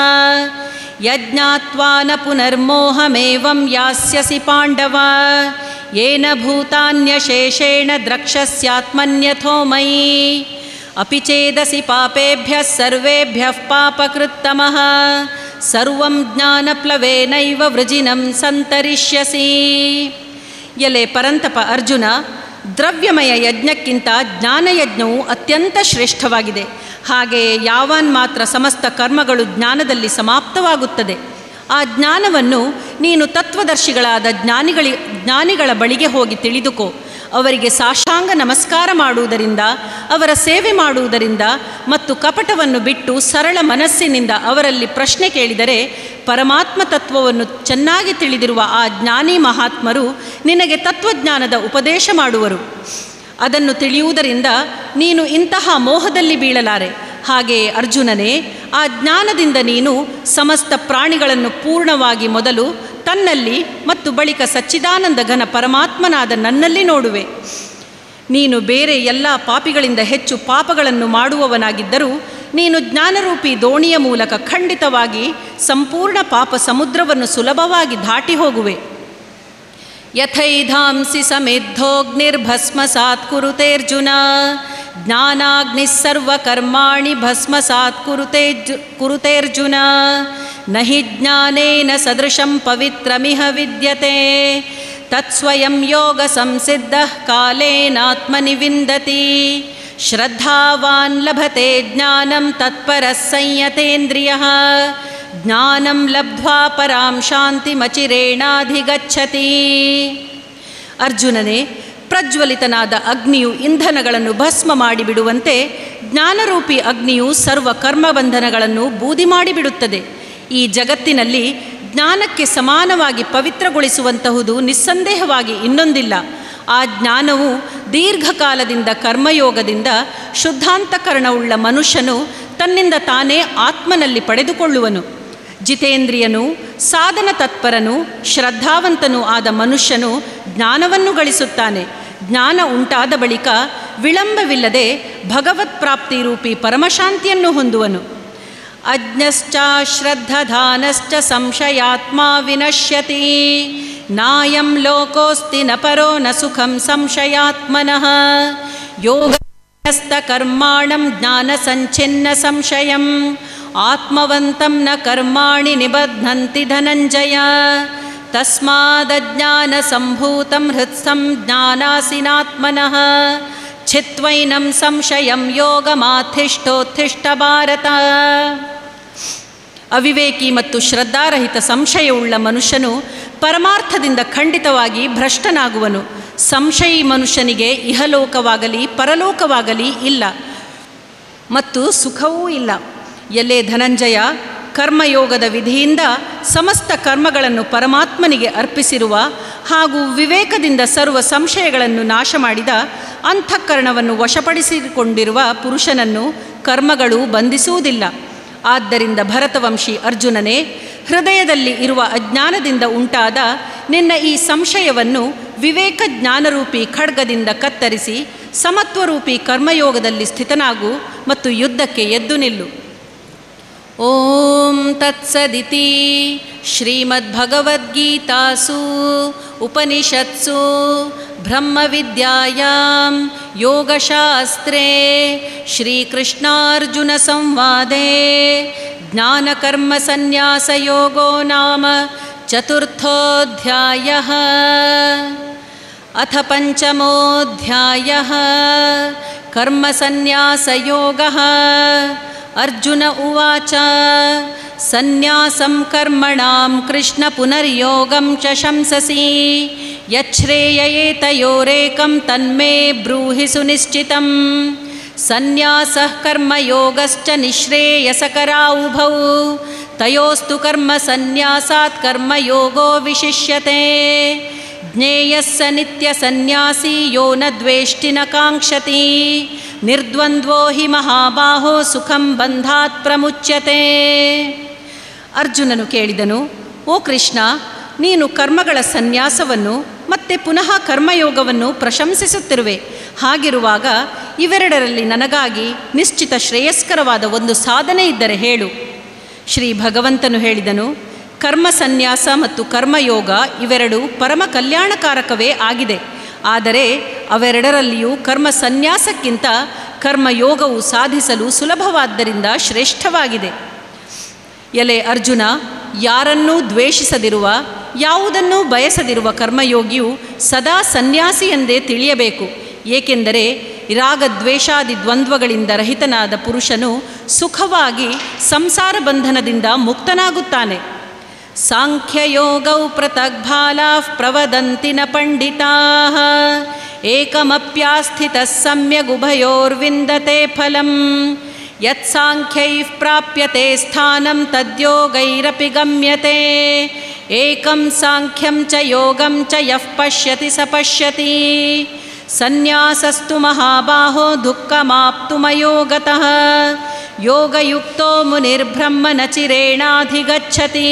ಯಜ್ಞಾತ್ವಾ ನ ಪುನರ್ಮೋಹಮೇವಂ ಯಾಸ್ಯಸಿ ಪಾಂಡವ ಯೇನ ಭೂತಾನ್ಯಶೇಷೇಣ ದ್ರಕ್ಷ್ಯಸ್ಯಾತ್ಮನ್ಯಥೋ ಮಯಿ ಅಪಿ ಚೇದಸಿ ಪಾಪೇಭ್ಯಃ ಸರ್ವೇಭ್ಯಃ ಪಾಪಕೃತ್ತಮಃ ಸರ್ವಂ ಜ್ಞಾನಪ್ಲವೇನೈವ ವೃಜಿನಂ ಸಂತರಿಷ್ಯಸಿ. ಎಲೆ ಪರಂತಪ ಅರ್ಜುನ, ದ್ರವ್ಯಮಯ ಯಜ್ಞಕ್ಕಿಂತ ಜ್ಞಾನಯಜ್ಞವು ಅತ್ಯಂತ ಶ್ರೇಷ್ಠವಾಗಿದೆ. ಹಾಗೆಯೇ ಯಾವಾನ್ ಮಾತ್ರ ಸಮಸ್ತ ಕರ್ಮಗಳು ಜ್ಞಾನದಲ್ಲಿ ಸಮಾಪ್ತವಾಗುತ್ತದೆ. ಆ ಜ್ಞಾನವನ್ನು ನೀನು ತತ್ವದರ್ಶಿಗಳಾದ ಜ್ಞಾನಿಗಳ ಬಳಿಗೆ ಹೋಗಿ ತಿಳಿದುಕೋ. ಅವರಿಗೆ ಸಾಷ್ಟಾಂಗ ನಮಸ್ಕಾರ ಮಾಡುವುದರಿಂದ, ಅವರ ಸೇವೆ ಮಾಡುವುದರಿಂದ ಮತ್ತು ಕಪಟವನ್ನು ಬಿಟ್ಟು ಸರಳ ಮನಸ್ಸಿನಿಂದ ಅವರಲ್ಲಿ ಪ್ರಶ್ನೆ ಕೇಳಿದರೆ ಪರಮಾತ್ಮ ತತ್ವವನ್ನು ಚೆನ್ನಾಗಿ ತಿಳಿದಿರುವ ಆ ಜ್ಞಾನಿ ಮಹಾತ್ಮರು ನಿನಗೆ ತತ್ವಜ್ಞಾನದ ಉಪದೇಶ ಮಾಡುವರು. ಅದನ್ನು ತಿಳಿಯುವುದರಿಂದ ನೀನು ಇಂತಹ ಮೋಹದಲ್ಲಿ ಬೀಳಲಾರೆ. ಹಾಗೆಯೇ ಅರ್ಜುನನೇ, ಆ ಜ್ಞಾನದಿಂದ ನೀನು ಸಮಸ್ತ ಪ್ರಾಣಿಗಳನ್ನು ಪೂರ್ಣವಾಗಿ ಮೊದಲು ತನ್ನಲ್ಲಿ ಮತ್ತು ಬಳಿಕ ಸಚ್ಚಿದಾನಂದ ಘನ ಪರಮಾತ್ಮನಾದ ನನ್ನಲ್ಲಿ ನೋಡುವೆ. ನೀನು ಬೇರೆ ಎಲ್ಲ ಪಾಪಿಗಳಿಂದ ಹೆಚ್ಚು ಪಾಪಗಳನ್ನು ಮಾಡುವವನಾಗಿದ್ದರೂ ನೀನು ಜ್ಞಾನರೂಪಿ ದೋಣಿಯ ಮೂಲಕ ಖಂಡಿತವಾಗಿ ಸಂಪೂರ್ಣ ಪಾಪ ಸಮುದ್ರವನ್ನು ಸುಲಭವಾಗಿ ದಾಟಿ ಹೋಗುವೆ. ಯಥೈಧಾಂಸಿ ಸಮೇಧೋಗ್ನಿರ್ಭಸ್ಮಸಾತ್ ಕುರುತೇರ್ಜುನ ಜ್ಞಾನಾಗ್ನಿಃ ಸರ್ವಕರ್ಮಾಣಿ ಭಸ್ಮಸಾತ್ ಕುರುತೇರ್ಜುನ ನ ಹಿ ಜ್ಞಾನೇನ ಸದೃಶಂ ಪವಿತ್ರಮಿಹ ವಿದ್ಯತೆ ತತ್ಸ್ವಯಂ ಯೋಗ ಸಂಸಿದ್ಧಃ ಕಾಲೇನಾತ್ಮನಿ ವಿಂದತಿ ಶ್ರದ್ಧಾವಾನ್ ಲಭತೆ ಜ್ಞಾನಂ ತತ್ಪರಃ ಸಂಯತೇಂದ್ರಿಯಃ ಜ್ಞಾನಂ ಲಬ್ಧ್ವಾ ಪರಾಂ ಶಾಂತಿಮಚಿರೇಣಾಧಿಗಚ್ಚತಿ. ಅರ್ಜುನನೇ, ಪ್ರಜ್ವಲಿತನಾದ ಅಗ್ನಿಯು ಇಂಧನಗಳನ್ನು ಭಸ್ಮ ಮಾಡಿಬಿಡುವಂತೆ ಜ್ಞಾನರೂಪಿ ಅಗ್ನಿಯು ಸರ್ವ ಕರ್ಮಬಂಧನಗಳನ್ನು ಬೂದಿ ಮಾಡಿಬಿಡುತ್ತದೆ. ಈ ಜಗತ್ತಿನಲ್ಲಿ ಜ್ಞಾನಕ್ಕೆ ಸಮಾನವಾಗಿ ಪವಿತ್ರಗೊಳಿಸುವಂತಹುದು ನಿಸ್ಸಂದೇಹವಾಗಿ ಇನ್ನೊಂದಿಲ್ಲ. ಆ ಜ್ಞಾನವು ದೀರ್ಘಕಾಲದಿಂದ ಕರ್ಮಯೋಗದಿಂದ ಶುದ್ಧಾಂತಕರಣವುಳ್ಳ ಮನುಷ್ಯನು ತನ್ನಿಂದ ತಾನೇ ಆತ್ಮನಲ್ಲಿ ಪಡೆದುಕೊಳ್ಳುವನು. ಜಿತೇಂದ್ರಿಯನು, ಸಾಧನ ತತ್ಪರನು, ಶ್ರದ್ಧಾವಂತನೂ ಆದ ಮನುಷ್ಯನು ಜ್ಞಾನವನ್ನು ಗಳಿಸುತ್ತಾನೆ. ಜ್ಞಾನ ಉಂಟಾದ ಬಳಿಕ ವಿಳಂಬವಿಲ್ಲದೆ ಭಗವತ್ ಪ್ರಾಪ್ತಿ ರೂಪಿ ಪರಮಶಾಂತಿಯನ್ನು ಹೊಂದುವನು. ಅಜ್ಞಶ್ಚ ಶ್ರದ್ಧಧಾನಶ್ಚ ಸಂಶಯಾತ್ಮ ವಿನಶ್ಯತಿ ನಾಯಂ ಲೋಕೋಸ್ತಿ ನ ಪರೋ ನ ಸುಖಂ ಸಂಶಯಾತ್ಮನಃ ಯೋಗಸ್ಥ ಕರ್ಮಾಣಂ ಜ್ಞಾನ ಸಂಚಿನ್ನ ಸಂಶಯಂ ಆತ್ಮವಂತಂ ನ ಕರ್ಮಾಣಿ ನಿಬಧ್ನಂತಿ ಧನಂಜಯ ತಸ್ಮಾದಜ್ಞಾನ ಸಂಭೂತಂ ಹೃತ್ಸಂ ಜ್ಞಾನಾಸಿನಾತ್ಮನಃ ಛಿತ್ವೈನಂ ಸಂಶಯಂ ಯೋಗಮಾಥಿಷ್ಠೋತ್ಥಿಷ್ಠ ಭಾರತ. ಅವಿವೇಕಿ ಮತ್ತು ಶ್ರದ್ಧಾರಹಿತ ಸಂಶಯವುಳ್ಳ ಮನುಷ್ಯನು ಪರಮಾರ್ಥದಿಂದ ಖಂಡಿತವಾಗಿ ಭ್ರಷ್ಟನಾಗುವನು. ಸಂಶಯಿ ಮನುಷ್ಯನಿಗೆ ಇಹಲೋಕವಾಗಲಿ ಪರಲೋಕವಾಗಲಿ ಇಲ್ಲ ಮತ್ತು ಸುಖವೂ ಇಲ್ಲ. ಎಲ್ಲೇ ಧನಂಜಯ, ಕರ್ಮಯೋಗದ ವಿಧಿಯಿಂದ ಸಮಸ್ತ ಕರ್ಮಗಳನ್ನು ಪರಮಾತ್ಮನಿಗೆ ಅರ್ಪಿಸಿರುವ ಹಾಗೂ ವಿವೇಕದಿಂದ ಸರ್ವ ಸಂಶಯಗಳನ್ನು ನಾಶ ಮಾಡಿದ ಅಂತಃಕರಣವನ್ನು ವಶಪಡಿಸಿಕೊಂಡಿರುವ ಪುರುಷನನ್ನು ಕರ್ಮಗಳು ಬಂಧಿಸುವುದಿಲ್ಲ. ಆದ್ದರಿಂದ ಭರತವಂಶಿ ಅರ್ಜುನನೇ, ಹೃದಯದಲ್ಲಿ ಇರುವ ಅಜ್ಞಾನದಿಂದ ಉಂಟಾದ ನಿನ್ನ ಈ ಸಂಶಯವನ್ನು ವಿವೇಕ ಜ್ಞಾನರೂಪಿ ಖಡ್ಗದಿಂದ ಕತ್ತರಿಸಿ ಸಮತ್ವರೂಪಿ ಕರ್ಮಯೋಗದಲ್ಲಿ ಸ್ಥಿತನಾಗು ಮತ್ತು ಯುದ್ಧಕ್ಕೆ ಎದ್ದು ನಿಲ್ಲು. ಓಂ ತತ್ಸದಿತಿ ಶ್ರೀಮದ್ಭಗವದ್ಗೀತಾಸು ಉಪನಿಷತ್ಸು ಬ್ರಹ್ಮವಿದ್ಯಾಯಾಂ ಯೋಗಶಾಸ್ತ್ರೇ ಶ್ರೀಕೃಷ್ಣಾರ್ಜುನ ಸಂವಾದೇ ಜ್ಞಾನಕರ್ಮಸನ್ಯಾಸಯೋಗೋ ನಾಮ ಚತುರ್ಥೋಧ್ಯಾಯಃ. ಅಥ ಪಂಚಮೋಧ್ಯಾಯಃ ಕರ್ಮಸನ್ಯಾಸಯೋಗಃ. ಅರ್ಜುನ ಉವಾಚ ಸನ್ಯಾಸಂ ಕರ್ಮಣಾಂ ಕೃಷ್ಣ ಪುನರ್ಯೋಗಂ ಚ ಶಂಸಸಿ ಯಚ್ಛ್ರೇಯಯೇತಯೋರೇಕಂ ತನ್ಮೇ ಬ್ರೂಹಿ ಸುನಿಶ್ಚಿತಂ. ಸನ್ಯಾಸಃ ಕರ್ಮಯೋಗಶ್ಚ ನಿಶ್ರೇಯಸಕರಾ ಉಭೌ ತಯೋಸ್ತು ಕರ್ಮ ಸನ್ಯಾಸಾತ್ ಕರ್ಮಯೋಗೋ ವಿಶಿಷ್ಯತೆ. ಜ್ಞೇಯಃ ಸ ನಿತ್ಯ ಸನ್ಯಾಸಿ ಯೋ ನ ದ್ವೇಷ್ಟಿ ನ ಕಾಂಕ್ಷತಿ ನಿರ್ದ್ವಂದ್ವೋ ಹಿ ಮಹಾಬಾಹೋ ಸುಖಂ ಬಂಧಾತ್ ಪ್ರಮುಚ್ಯತೆ. ಅರ್ಜುನನು ಕೇಳಿದನು, ಓ ಕೃಷ್ಣ, ನೀನು ಕರ್ಮಗಳ ಸನ್ಯಾಸವನ್ನು ಮತ್ತೆ ಪುನಃ ಕರ್ಮಯೋಗವನ್ನು ಪ್ರಶಂಸಿಸುತ್ತಿರುವೆ. ಹಾಗಿರುವಾಗ ಇವೆರಡರಲ್ಲಿ ನನಗಾಗಿ ನಿಶ್ಚಿತ ಶ್ರೇಯಸ್ಕರವಾದ ಒಂದು ಸಾಧನೆ ಇದ್ದರೆ ಹೇಳು. ಶ್ರೀ ಭಗವಂತನು ಹೇಳಿದನು, ಕರ್ಮ ಸನ್ಯಾಸ ಮತ್ತು ಕರ್ಮಯೋಗ ಇವೆರಡು ಪರಮ ಕಲ್ಯಾಣಕಾರಕವೇ ಆಗಿದೆ. ಆದರೆ ಅವೆರಡರಲ್ಲಿಯೂ ಕರ್ಮ ಸನ್ಯಾಸಕ್ಕಿಂತ ಕರ್ಮಯೋಗವು ಸಾಧಿಸಲು ಸುಲಭವಾದ್ದರಿಂದ ಶ್ರೇಷ್ಠವಾಗಿದೆ. ಎಲೆ ಅರ್ಜುನ, ಯಾರನ್ನೂ ದ್ವೇಷಿಸದಿರುವ, ಯಾವುದನ್ನೂ ಬಯಸದಿರುವ ಕರ್ಮಯೋಗಿಯು ಸದಾ ಸನ್ಯಾಸಿ ಎಂದೇ ತಿಳಿಯಬೇಕು. ಏಕೆಂದರೆ ರಾಗದ್ವೇಷಾದಿ ದ್ವಂದ್ವಗಳಿಂದ ರಹಿತನಾದ ಪುರುಷನು ಸುಖವಾಗಿ ಸಂಸಾರ ಬಂಧನದಿಂದ ಮುಕ್ತನಾಗುತ್ತಾನೆ. ಸಾಂಖ್ಯಯೋಗೌ ಪೃಥಗ್ಭಾಲಾಃ ಪ್ರವದಂತಿ ನ ಪಂಡಿತಾಃ ಏಕಮಪ್ಯಾಸ್ಥಿತಃ ಸಮ್ಯಗುಭಯೋರ್ವಿಂದತೆ ಫಲಂ ಯತ್ ಸಾಂಖ್ಯೈಃ ಪ್ರಾಪ್ಯತೆ ಸ್ಥಾನಂ ತದ್ಯೋಗೈರಪಿ ಗಮ್ಯತೆ ಏಕಂ ಸಾಂಖ್ಯಂ ಚ ಯೋಗಂ ಚ ಯಃ ಪಶ್ಯತಿ ಸ ಪಶ್ಯತಿ ಸನ್ಯಾಸಸ್ತು ಮಹಾಬಾಹೋ ದುಃಖಮಾಪ್ತುಮಯೋಗತಃ ಯೋಗಯುಕ್ತೋ ಮುನಿರ್ಬ್ರಹ್ಮ ನ ಚಿರೇಣಾಧಿಗಚ್ಚತಿ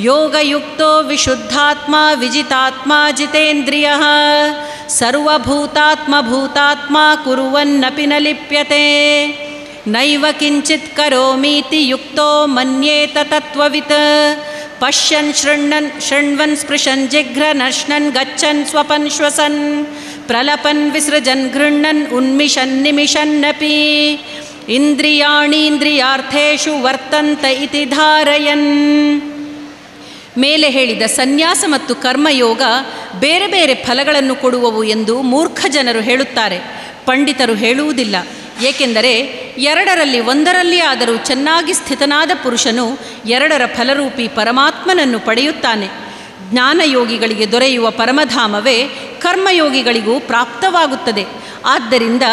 ಯೋಗಯುಕ್ತೋ ವಿಶುದ್ಧಾತ್ಮ ವಿಜಿತಾತ್ಮ ಜಿತೇಂದ್ರಿಯಃ ಸರ್ವಭೂತಾತ್ಮ ಭೂತಾತ್ಮ ಕುರ್ವನ್ನಪಿ ನ ಲಿಪ್ಯತೆ ನೈವ ಕಿಂಚಿತ್ ಕರೋಮೀತಿ ಯುಕ್ತೋ ಮನ್ಯೇತ ತತ್ವವಿತ್ ಪಶ್ಯನ್ ಶೃಣ್ವನ್ ಸ್ಪೃಶನ್ ಜಿಘ್ರನ್ ಅಶ್ನನ್ ಗಚ್ಚನ್ ಸ್ವಪನ್ ಶ್ವಸನ್ ಪ್ರಲಪನ್ ವಿಸೃಜನ್ ಗೃಹ್ಣನ್ ಉನ್ಮಿಷನ್ ನಿಮಿಷನ್ನಪಿ ಇಂದ್ರಿಯಾಣೀಂದ್ರಿಯಾರ್ಥೇಷು ವರ್ತಂತ ಇತಿ ಧಾರಯನ್. ಮೇಲೆ ಹೇಳಿದ ಸನ್ಯಾಸ ಮತ್ತು ಕರ್ಮಯೋಗ ಬೇರೆ ಬೇರೆ ಫಲಗಳನ್ನು ಕೊಡುವವು ಎಂದು ಮೂರ್ಖ ಜನರು ಹೇಳುತ್ತಾರೆ, ಪಂಡಿತರು ಹೇಳುವುದಿಲ್ಲ. ಏಕೆಂದರೆ ಎರಡರಲ್ಲಿ ಒಂದರಲ್ಲಿ ಆದರೂ ಚೆನ್ನಾಗಿ ಸ್ಥಿತನಾದ ಪುರುಷನು ಎರಡರ ಫಲರೂಪಿ ಪರಮಾತ್ಮನನ್ನು ಪಡೆಯುತ್ತಾನೆ. ಜ್ಞಾನಯೋಗಿಗಳಿಗೆ ದೊರೆಯುವ ಪರಮಧಾಮವೇ ಕರ್ಮಯೋಗಿಗಳಿಗೂ ಪ್ರಾಪ್ತವಾಗುತ್ತದೆ. ಆದ್ದರಿಂದ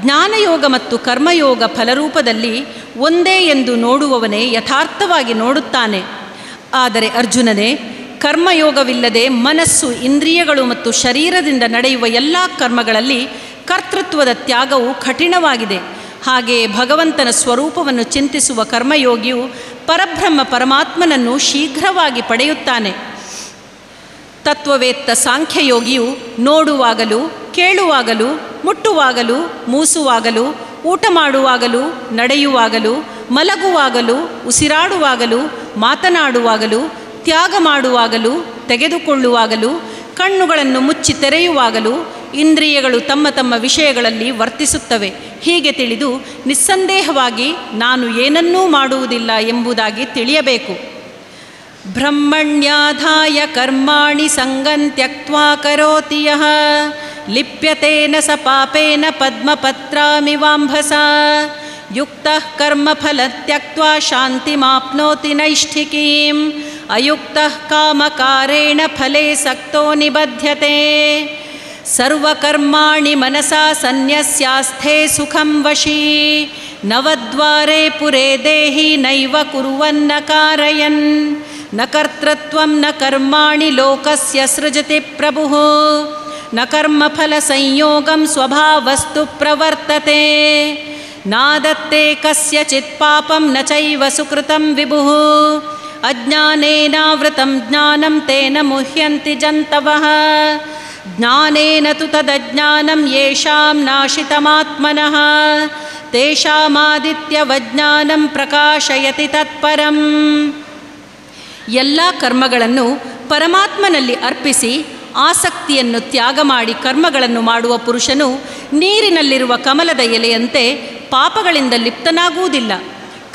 ಜ್ಞಾನಯೋಗ ಮತ್ತು ಕರ್ಮಯೋಗ ಫಲರೂಪದಲ್ಲಿ ಒಂದೇ ಎಂದು ನೋಡುವವನೇ ಯಥಾರ್ಥವಾಗಿ ನೋಡುತ್ತಾನೆ. ಆದರೆ ಅರ್ಜುನನೇ, ಕರ್ಮಯೋಗವಿಲ್ಲದೆ ಮನಸ್ಸು, ಇಂದ್ರಿಯಗಳು ಮತ್ತು ಶರೀರದಿಂದ ನಡೆಯುವ ಎಲ್ಲ ಕರ್ಮಗಳಲ್ಲಿ ಕರ್ತೃತ್ವದ ತ್ಯಾಗವು ಕಠಿಣವಾಗಿದೆ. ಹಾಗೆಯೇ ಭಗವಂತನ ಸ್ವರೂಪವನ್ನು ಚಿಂತಿಸುವ ಕರ್ಮಯೋಗಿಯು ಪರಬ್ರಹ್ಮ ಪರಮಾತ್ಮನನ್ನು ಶೀಘ್ರವಾಗಿ ಪಡೆಯುತ್ತಾನೆ. ತತ್ವವೇತ್ತ ಸಾಂಖ್ಯಯೋಗಿಯು ನೋಡುವಾಗಲೂ, ಕೇಳುವಾಗಲೂ, ಮುಟ್ಟುವಾಗಲೂ, ಮೂಸುವಾಗಲೂ, ಊಟ ಮಾಡುವಾಗಲೂ, ನಡೆಯುವಾಗಲೂ, ಮಲಗುವಾಗಲೂ, ಉಸಿರಾಡುವಾಗಲೂ, ಮಾತನಾಡುವಾಗಲೂ, ತ್ಯಾಗ ಮಾಡುವಾಗಲೂ, ತೆಗೆದುಕೊಳ್ಳುವಾಗಲೂ, ಕಣ್ಣುಗಳನ್ನು ಮುಚ್ಚಿ ತೆರೆಯುವಾಗಲೂ ಇಂದ್ರಿಯಗಳು ತಮ್ಮ ತಮ್ಮ ವಿಷಯಗಳಲ್ಲಿ ವರ್ತಿಸುತ್ತವೆ. ಹೀಗೆ ತಿಳಿದು ನಿಸ್ಸಂದೇಹವಾಗಿ ನಾನು ಏನನ್ನೂ ಮಾಡುವುದಿಲ್ಲ ಎಂಬುದಾಗಿ ತಿಳಿಯಬೇಕು. ಬ್ರಹ್ಮಣ್ಯಾಧಾಯ ಕರ್ಮಾಣಿ ಸಂಗಂ ತ್ಯಕ್ತ್ವಾ ಕರೋತಿ ಯಃ ಲಿಪ್ಯತೇನ ಸ ಪಾಪೇನ ಪದ್ಮಪತ್ರಾಮಿವಾಂಭಸಾ ಯುಕ್ತಃ ಕರ್ಮಫಲ ತ್ಯಕ್ತ್ವಾ ಶಾಂತಿಮಾಪ್ನೋತಿ ನೈಷ್ಠಿಕೀಂ ಅಯುಕ್ತಃ ಕಾಮಕಾರೇಣ ಫಲೇ ಸಕ್ತೋ ನಿಬಧ್ಯತೆ ಸರ್ವಕರ್ಮಾಣಿ ಮನಸಾ ಸನ್ಯಸ್ಯಾಸ್ಥೆ ಸುಖಂ ವಶೀ ನವದ್ವಾರೆ ಪುರೇ ದೇಹಿ ನೈವ ಕುರ್ವನ್ನ ಕಾರಯನ್ ನ ಕರ್ತೃತ್ವಂ ನ ಕರ್ಮಾಣಿ ಲೋಕಸ್ಯ ಸೃಜತಿ ಪ್ರಭುಃ ನ ಕರ್ಮಫಲ ಸಂಯೋಗಂ ಸ್ವಭಾವಸ್ತು ಪ್ರವರ್ತತೆ ನಾದತ್ತೆ ಕಸ್ಯಚಿತ್ ಪಾಪಂ ನ ಚೈವ ಸುಕೃತಂ ವಿಭುಃ ಅಜ್ಞಾನೇನಾವೃತಂ ಜ್ಞಾನಂ ತೇನ ಮುಹ್ಯಂತಿ ಜಂತವಃ ಜ್ಞಾನೇನ ತು ತದಜ್ಞಾನಂ ಯೇಷಾಂ ನಾಶಿತಮಾತ್ಮನಃ ತೇಷಾಮಾದಿತ್ಯವಜ್ಞಾನಂ ಪ್ರಕಾಶಯತಿ ತತ್ಪರಂ. ಎಲ್ಲ ಕರ್ಮಗಳನ್ನು ಪರಮಾತ್ಮನಲ್ಲಿ ಅರ್ಪಿಸಿ ಆಸಕ್ತಿಯನ್ನು ತ್ಯಾಗ ಮಾಡಿ ಕರ್ಮಗಳನ್ನು ಮಾಡುವ ಪುರುಷನು ನೀರಿನಲ್ಲಿರುವ ಕಮಲದ ಎಲೆಯಂತೆ ಪಾಪಗಳಿಂದ ಲಿಪ್ತನಾಗುವುದಿಲ್ಲ.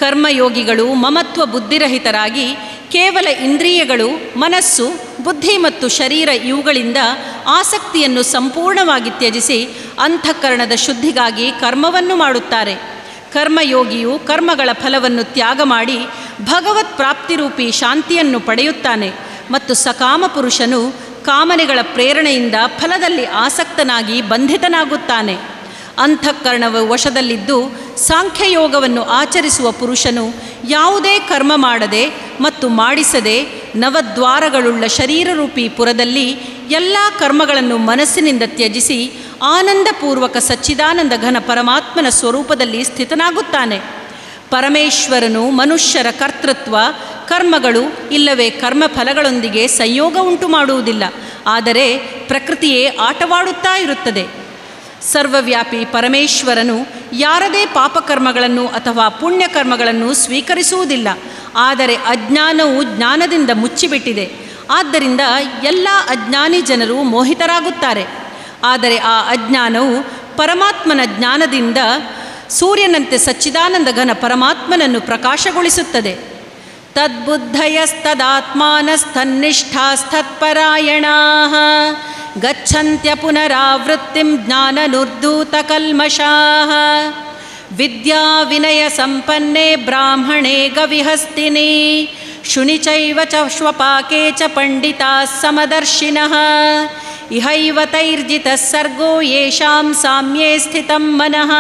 ಕರ್ಮಯೋಗಿಗಳು ಮಮತ್ವ ಬುದ್ಧಿರಹಿತರಾಗಿ ಕೇವಲ ಇಂದ್ರಿಯಗಳು, ಮನಸ್ಸು, ಬುದ್ಧಿ ಮತ್ತು ಶರೀರ ಇವುಗಳಿಂದ ಆಸಕ್ತಿಯನ್ನು ಸಂಪೂರ್ಣವಾಗಿ ತ್ಯಜಿಸಿ ಅಂತಃಕರಣದ ಶುದ್ಧಿಗಾಗಿ ಕರ್ಮವನ್ನು ಮಾಡುತ್ತಾರೆ. ಕರ್ಮಯೋಗಿಯು ಕರ್ಮಗಳ ಫಲವನ್ನು ತ್ಯಾಗ ಮಾಡಿ ಭಗವತ್ ಪ್ರಾಪ್ತಿರೂಪಿ ಶಾಂತಿಯನ್ನು ಪಡೆಯುತ್ತಾನೆ. ಮತ್ತು ಸಕಾಮ ಪುರುಷನು ಕಾಮನೆಗಳ ಪ್ರೇರಣೆಯಿಂದ ಫಲದಲ್ಲಿ ಆಸಕ್ತನಾಗಿ ಬಂಧಿತನಾಗುತ್ತಾನೆ. ಅಂತಃಕರಣವು ವಶದಲ್ಲಿದ್ದು ಸಾಂಖ್ಯಯೋಗವನ್ನು ಆಚರಿಸುವ ಪುರುಷನು ಯಾವುದೇ ಕರ್ಮ ಮಾಡದೆ ಮತ್ತು ಮಾಡಿಸದೆ ನವದ್ವಾರಗಳುಳ್ಳ ಶರೀರರೂಪಿ ಪುರದಲ್ಲಿ ಎಲ್ಲ ಕರ್ಮಗಳನ್ನು ಮನಸ್ಸಿನಿಂದ ತ್ಯಜಿಸಿ ಆನಂದಪೂರ್ವಕ ಸಚ್ಚಿದಾನಂದ ಘನ ಪರಮಾತ್ಮನ ಸ್ವರೂಪದಲ್ಲಿ ಸ್ಥಿತನಾಗುತ್ತಾನೆ. ಪರಮೇಶ್ವರನು ಮನುಷ್ಯರ ಕರ್ತೃತ್ವ, ಕರ್ಮಗಳು ಇಲ್ಲವೇ ಕರ್ಮಫಲಗಳೊಂದಿಗೆ ಸಂಯೋಗ ಉಂಟು ಮಾಡುವುದಿಲ್ಲ. ಆದರೆ ಪ್ರಕೃತಿಯೇ ಆಟವಾಡುತ್ತಾ ಇರುತ್ತದೆ. ಸರ್ವವ್ಯಾಪಿ ಪರಮೇಶ್ವರನು ಯಾರದೇ ಪಾಪಕರ್ಮಗಳನ್ನು ಅಥವಾ ಪುಣ್ಯಕರ್ಮಗಳನ್ನು ಸ್ವೀಕರಿಸುವುದಿಲ್ಲ. ಆದರೆ ಅಜ್ಞಾನವು ಜ್ಞಾನದಿಂದ ಮುಚ್ಚಿಬಿಟ್ಟಿದೆ. ಆದ್ದರಿಂದ ಎಲ್ಲ ಅಜ್ಞಾನಿ ಜನರು ಮೋಹಿತರಾಗುತ್ತಾರೆ. ಆದರೆ ಆ ಅಜ್ಞಾನವು ಪರಮಾತ್ಮನ ಜ್ಞಾನದಿಂದ ಸೂರ್ಯನಂತೆ ಸಚ್ಚಿದಾನಂದ ಘನ ಪರಮಾತ್ಮನನ್ನು ಪ್ರಕಾಶಗೊಳಿಸುತ್ತದೆ. ತದ್ಬುದ್ಧಯಸ್ತದಾತ್ಮಾನಸ್ತನ್ನಿಷ್ಠಾಸ್ತತ್ಪರಾಯಣಾಃ ಗಚ್ಚಂತ್ಯ ಪುನರಾವೃತ್ತಿಂ ಜ್ಞಾನನುರ್ಧೂತಕಲ್ಮಷಾಃ ವಿದ್ಯಾ ವಿನಯ ಸಂಪನ್ನೇ ಬ್ರಾಹ್ಮಣೇ ಗವಿಹಸ್ತಿನಿ ಶುನಿ ಚೈವ ಚ ಶ್ವಪಾಕೆ ಚ ಪಂಡಿತಾಃ ಸಮದರ್ಶಿನಃ ಇಹೈವ ತೈರ್ಜಿತಃ ಸರ್ಗೋ ಯೇಷಾಂ ಸಾಮ್ಯೇ ಸ್ಥಿತಂ ಮನಃ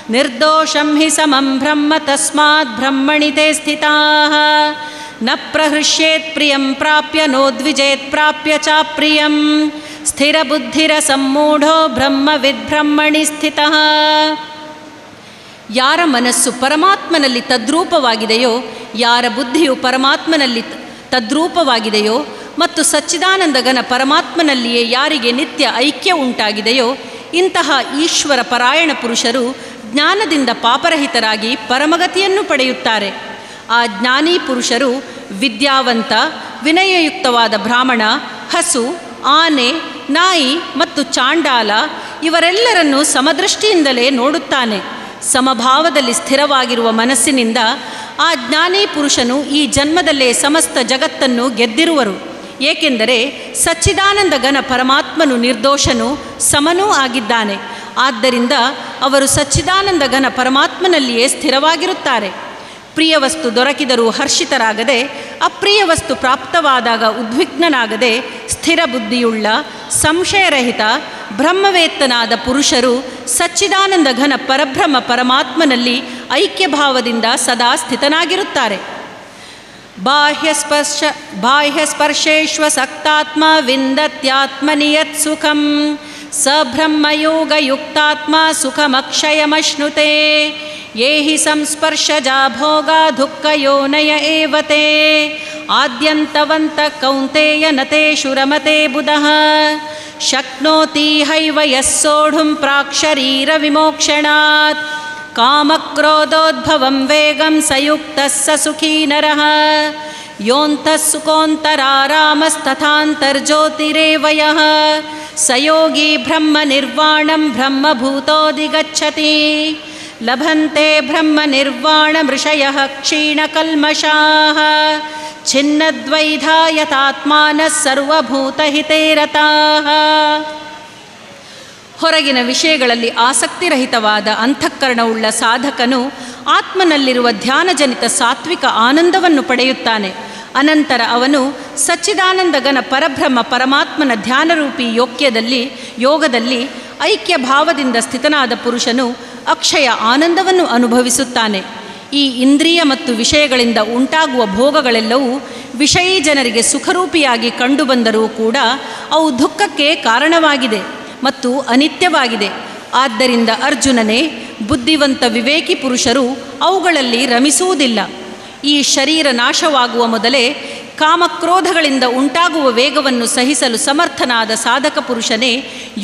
ನಿರ್ದೋಷಂ ಹಿ ಸಮಂ ಬ್ರಹ್ಮ ತಸ್ಮಾತ್ ಬ್ರಹ್ಮಣಿ ತೇ ಸ್ಥಿತಾಃ ನ ಪ್ರಹೃಷ್ಯೇತ್ ಪ್ರಿಯಂ ಪ್ರಾಪ್ಯ ನೋದ್ವಿಜೇತ್ ಪ್ರಾಪ್ಯ ಚಾಪ್ರಿಯಂ ಸ್ಥಿರಬುದ್ಧಿರಸಮ್ಮೂಢೋ ಬ್ರಹ್ಮವಿದ್ ಬ್ರಹ್ಮಣಿ ಸ್ಥಿತಃ. ಯಾರ ಮನಸ್ಸು ಪರಮಾತ್ಮನಲ್ಲಿ ತದ್ರೂಪವಾಗಿದೆಯೋ, ಯಾರ ಬುದ್ಧಿಯು ಪರಮಾತ್ಮನಲ್ಲಿ ತದ್ರೂಪವಾಗಿದೆಯೋ ಮತ್ತು ಸಚ್ಚಿದಾನಂದ ಘನ ಪರಮಾತ್ಮನಲ್ಲಿಯೇ ಯಾರಿಗೆ ನಿತ್ಯ ಐಕ್ಯ ಉಂಟಾಗಿದೆಯೋ ಇಂತಹ ಈಶ್ವರ ಪರಾಯಣ ಪುರುಷರು ಜ್ಞಾನದಿಂದ ಪಾಪರಹಿತರಾಗಿ ಪರಮಗತಿಯನ್ನು ಪಡೆಯುತ್ತಾರೆ. ಆ ಜ್ಞಾನಿ ಪುರುಷರು ವಿದ್ಯಾವಂತ, ವಿನಯಯುಕ್ತವಾದ ಬ್ರಾಹ್ಮಣ, ಹಸು, ಆನೆ, ನಾಯಿ ಮತ್ತು ಚಾಂಡಾಲ ಇವರೆಲ್ಲರನ್ನೂ ಸಮದೃಷ್ಟಿಯಿಂದಲೇ ನೋಡುತ್ತಾನೆ. ಸಮಭಾವದಲ್ಲಿ ಸ್ಥಿರವಾಗಿರುವ ಮನಸ್ಸಿನಿಂದ ಆ ಜ್ಞಾನಿ ಪುರುಷನು ಈ ಜನ್ಮದಲ್ಲೇ ಸಮಸ್ತ ಜಗತ್ತನ್ನು ಗೆದ್ದಿರುವರು. ಏಕೆಂದರೆ ಸಚ್ಚಿದಾನಂದ ಘನ ಪರಮಾತ್ಮನು ನಿರ್ದೋಷನೂ ಸಮನೂ ಆಗಿದ್ದಾನೆ. ಆದ್ದರಿಂದ ಅವರು ಸಚ್ಚಿದಾನಂದ ಘನ ಪರಮಾತ್ಮನಲ್ಲಿಯೇ ಸ್ಥಿರವಾಗಿರುತ್ತಾರೆ. ಪ್ರಿಯ ವಸ್ತು ದೊರಕಿದರೂ ಹರ್ಷಿತರಾಗದೆ, ಅಪ್ರಿಯ ವಸ್ತು ಪ್ರಾಪ್ತವಾದಾಗ ಉದ್ವಿಗ್ನನಾಗದೆ, ಸ್ಥಿರ ಬುದ್ಧಿಯುಳ್ಳ, ಸಂಶಯರಹಿತ, ಬ್ರಹ್ಮವೇತ್ತನಾದ ಪುರುಷರು ಸಚ್ಚಿದಾನಂದ ಘನ ಪರಬ್ರಹ್ಮ ಪರಮಾತ್ಮನಲ್ಲಿ ಐಕ್ಯಭಾವದಿಂದ ಸದಾ ಸ್ಥಿತನಾಗಿರುತ್ತಾರೆ. ಬಾಹ್ಯಸ್ಪರ್ಶೇಷ್ವಸಕ್ತಾತ್ಮ ವಿಂದತ್ಯಾತ್ಮನಿ ಯತ್ ಸುಖಂ ಸ ಬ್ರಹ್ಮಯೋಗಯುಕ್ತಾತ್ಮ ಸುಖಮಕ್ಷಯಮಶ್ನುತೆ ಯೇ ಹಿ ಸಂಸ್ಪರ್ಶಜಾ ಭೋಗಾ ದುಃಖಯೋನಯ ಏವ ತೇ ಆದ್ಯಂತವಂತ ಕೌಂತೆಯ ನತೇಷು ರಮತೆ ಬುಧಃ ಶಕ್ನೋತಿ ಹೈವ ಯಸ್ಸೋಢುಂ ಪ್ರಾಕ್ಷರೀರ ವಿಮೋಕ್ಷಣಾತ್ ಕಾಮಕ್ರೋಧೋದ್ಭವಂ ವೇಗಂ ಸಯುಕ್ತಃ ಸ ಸುಖೀ ನರಃ ಯೋಂತಃ ಸುಖೋಂತರಾರಾಮಸ್ತಥಾಂತರ್ಜ್ಯೋತಿರೇವ ಯಃ ಸ ಯೋಗಿ ಬ್ರಹ್ಮ ನಿರ್ವಾಣಂ ಬ್ರಹ್ಮಭೂತೋಧಿಗಚ್ಚತಿ ಲಭಂತೆ ಬ್ರಹ್ಮ ನಿರ್ವಾಣ ಮೃಷಯಃ ಕ್ಷೀಣಕಲ್ಮಷಾಃ ಛಿನ್ನದ್ವೈಧಾಯತಾತ್ಮಾನಃ ಸರ್ವಭೂತಹಿತೇ ರತಾಃ. ಹೊರಗಿನ ವಿಷಯಗಳಲ್ಲಿ ಆಸಕ್ತಿರಹಿತವಾದ ಅಂತಃಕರಣವುಳ್ಳ ಸಾಧಕನು ಆತ್ಮನಲ್ಲಿರುವ ಧ್ಯಾನಜನಿತ ಸಾತ್ವಿಕ ಆನಂದವನ್ನು ಪಡೆಯುತ್ತಾನೆ. ಅನಂತರ ಅವನು ಸಚ್ಚಿದಾನಂದ ಘನ ಪರಬ್ರಹ್ಮ ಪರಮಾತ್ಮನ ಧ್ಯಾನರೂಪಿ ಯೋಗದಲ್ಲಿ ಐಕ್ಯ ಭಾವದಿಂದ ಸ್ಥಿತನಾದ ಪುರುಷನು ಅಕ್ಷಯ ಆನಂದವನ್ನು ಅನುಭವಿಸುತ್ತಾನೆ. ಈ ಇಂದ್ರಿಯ ಮತ್ತು ವಿಷಯಗಳಿಂದ ಉಂಟಾಗುವ ಭೋಗಗಳೆಲ್ಲವೂ ವಿಷಯೀ ಜನರಿಗೆ ಸುಖರೂಪಿಯಾಗಿ ಕಂಡುಬಂದರೂ ಕೂಡ ಅವು ದುಃಖಕ್ಕೆ ಕಾರಣವಾಗಿದೆ ಮತ್ತು ಅನಿತ್ಯವಾಗಿದೆ. ಆದ್ದರಿಂದ ಅರ್ಜುನನೇ, ಬುದ್ಧಿವಂತ ವಿವೇಕಿ ಪುರುಷರು ಅವುಗಳಲ್ಲಿ ರಮಿಸುವುದಿಲ್ಲ. ಈ ಶರೀರ ನಾಶವಾಗುವ ಮೊದಲೇ ಕಾಮಕ್ರೋಧಗಳಿಂದ ಉಂಟಾಗುವ ವೇಗವನ್ನು ಸಹಿಸಲು ಸಮರ್ಥನಾದ ಸಾಧಕ ಪುರುಷನೇ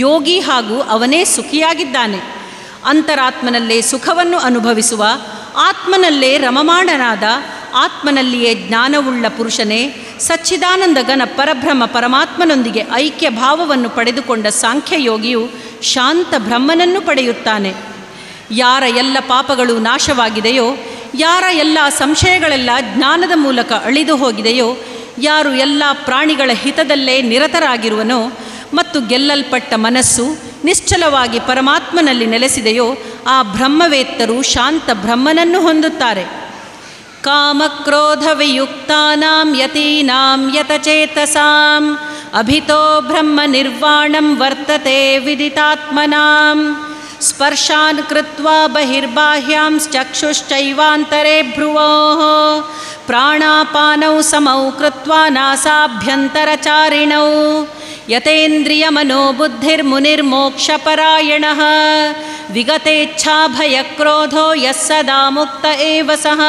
ಯೋಗಿ ಹಾಗೂ ಅವನೇ ಸುಖಿಯಾಗಿದ್ದಾನೆ. ಅಂತರಾತ್ಮನಲ್ಲೇ ಸುಖವನ್ನು ಅನುಭವಿಸುವ, ಆತ್ಮನಲ್ಲೇ ರಮಮಾಣನಾದ, ಆತ್ಮನಲ್ಲಿಯೇ ಜ್ಞಾನವುಳ್ಳ ಪುರುಷನೇ ಸಚ್ಚಿದಾನಂದ ಘನ ಪರಬ್ರಹ್ಮ ಪರಮಾತ್ಮನೊಂದಿಗೆ ಐಕ್ಯ ಭಾವವನ್ನು ಪಡೆದುಕೊಂಡ ಸಾಂಖ್ಯಯೋಗಿಯು ಶಾಂತ ಬ್ರಹ್ಮನನ್ನು ಪಡೆಯುತ್ತಾನೆ. ಯಾರ ಎಲ್ಲ ಪಾಪಗಳು ನಾಶವಾಗಿದೆಯೋ, ಯಾರ ಎಲ್ಲ ಸಂಶಯಗಳೆಲ್ಲ ಜ್ಞಾನದ ಮೂಲಕ ಅಳಿದು ಹೋಗಿದೆಯೋ, ಯಾರು ಎಲ್ಲ ಪ್ರಾಣಿಗಳ ಹಿತದಲ್ಲೇ ನಿರತರಾಗಿರುವನೋ ಮತ್ತು ಗೆಲ್ಲಲ್ಪಟ್ಟ ಮನಸ್ಸು ನಿಶ್ಚಲವಾಗಿ ಪರಮಾತ್ಮನಲ್ಲಿ ನೆಲೆಸಿದೆಯೋ ಆ ಬ್ರಹ್ಮವೇತ್ತರು ಶಾಂತ ಬ್ರಹ್ಮನನ್ನು ಹೊಂದುತ್ತಾರೆ. ಕಾಮಕ್ರೋಧ ವಿಯುಕ್ತಾನಾಂ ಯತೀನಾಂ ಯತಚೇತಸಾಂ ಅಭಿತೋ ಬ್ರಹ್ಮ ನಿರ್ವಾಣಂ ವರ್ತತೆ ವಿದಿತಾತ್ಮನಾಂ ಸ್ಪರ್ಶಾನ್ ಕೃತ್ವಾ ಬಹಿರ್ಬಾಹ್ಯಾಂಶ್ಚಕ್ಷುಶ್ಚೈವಾಂತರೇ ಭ್ರುವೋಃ ಪ್ರಾಣಾಪಾನೌ ಸಮೌ ಕೃತ್ವಾ ನಾಸಾಭ್ಯಂತರಚಾರಿಣೌ ಯತೇಂದ್ರಿಯಮನೋಬುದ್ಧಿರ್ಮುನಿರ್ಮೋಕ್ಷಪರಾಯಣಃ ವಿಗತೇಚ್ಛಾಭಯಕ್ರೋಧೋ ಯಸ್ಸದಾ ಮುಕ್ತ ಏವ ಸಃ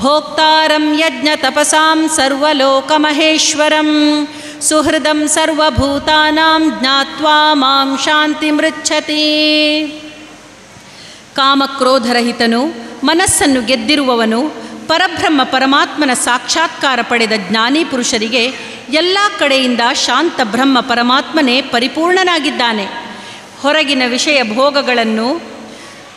ಭೋಕ್ತಾರಂ ಯಜ್ಞತಪಸಾಂ ಸರ್ವಲೋಕಮಹೇಶ್ವರಂ ಸುಹೃದಂ ಸರ್ವಭೂತಾನಾಂ ಜ್ಞಾತ್ವಾ ಮಾಂ ಶಾಂತಿಮೃಚ್ಛತಿ. ಕಾಮಕ್ರೋಧರಹಿತನು, ಮನಸ್ಸನ್ನು ಗೆದ್ದಿರುವವನು, ಪರಬ್ರಹ್ಮ ಪರಮಾತ್ಮನ ಸಾಕ್ಷಾತ್ಕಾರ ಪಡೆದ ಜ್ಞಾನಿ ಪುರುಷರಿಗೆ ಎಲ್ಲ ಕಡೆಯಿಂದ ಶಾಂತ ಬ್ರಹ್ಮ ಪರಮಾತ್ಮನೇ ಪರಿಪೂರ್ಣನಾಗಿದ್ದಾನೆ. ಹೊರಗಿನ ವಿಷಯ ಭೋಗಗಳನ್ನು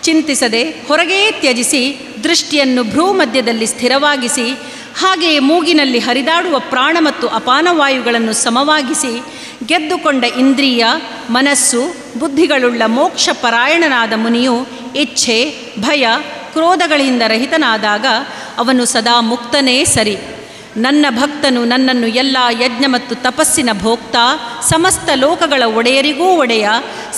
ಚಿಂತಿಸದೆ ಹೊರಗೇ ತ್ಯಜಿಸಿ ದೃಷ್ಟಿಯನ್ನು ಭ್ರೂಮಧ್ಯದಲ್ಲಿ ಸ್ಥಿರವಾಗಿಸಿ, ಹಾಗೆಯೇ ಮೂಗಿನಲ್ಲಿ ಹರಿದಾಡುವ ಪ್ರಾಣ ಮತ್ತು ಅಪಾನವಾಯುಗಳನ್ನು ಸಮವಾಗಿಸಿ ಗೆದ್ದುಕೊಂಡ ಇಂದ್ರಿಯ, ಮನಸ್ಸು, ಬುದ್ಧಿಗಳುಳ್ಳ ಮೋಕ್ಷ ಪರಾಯಣನಾದ ಮುನಿಯು ಇಚ್ಛೆ, ಭಯ, ಕ್ರೋಧಗಳಿಂದ ರಹಿತನಾದಾಗ ಅವನು ಸದಾ ಮುಕ್ತನೇ ಸರಿ. ನನ್ನ ಭಕ್ತನು ನನ್ನನ್ನು ಎಲ್ಲ ಯಜ್ಞ ಮತ್ತು ತಪಸ್ಸಿನ ಭೋಕ್ತ, ಸಮಸ್ತ ಲೋಕಗಳ ಒಡೆಯರಿಗೂ ಒಡೆಯ,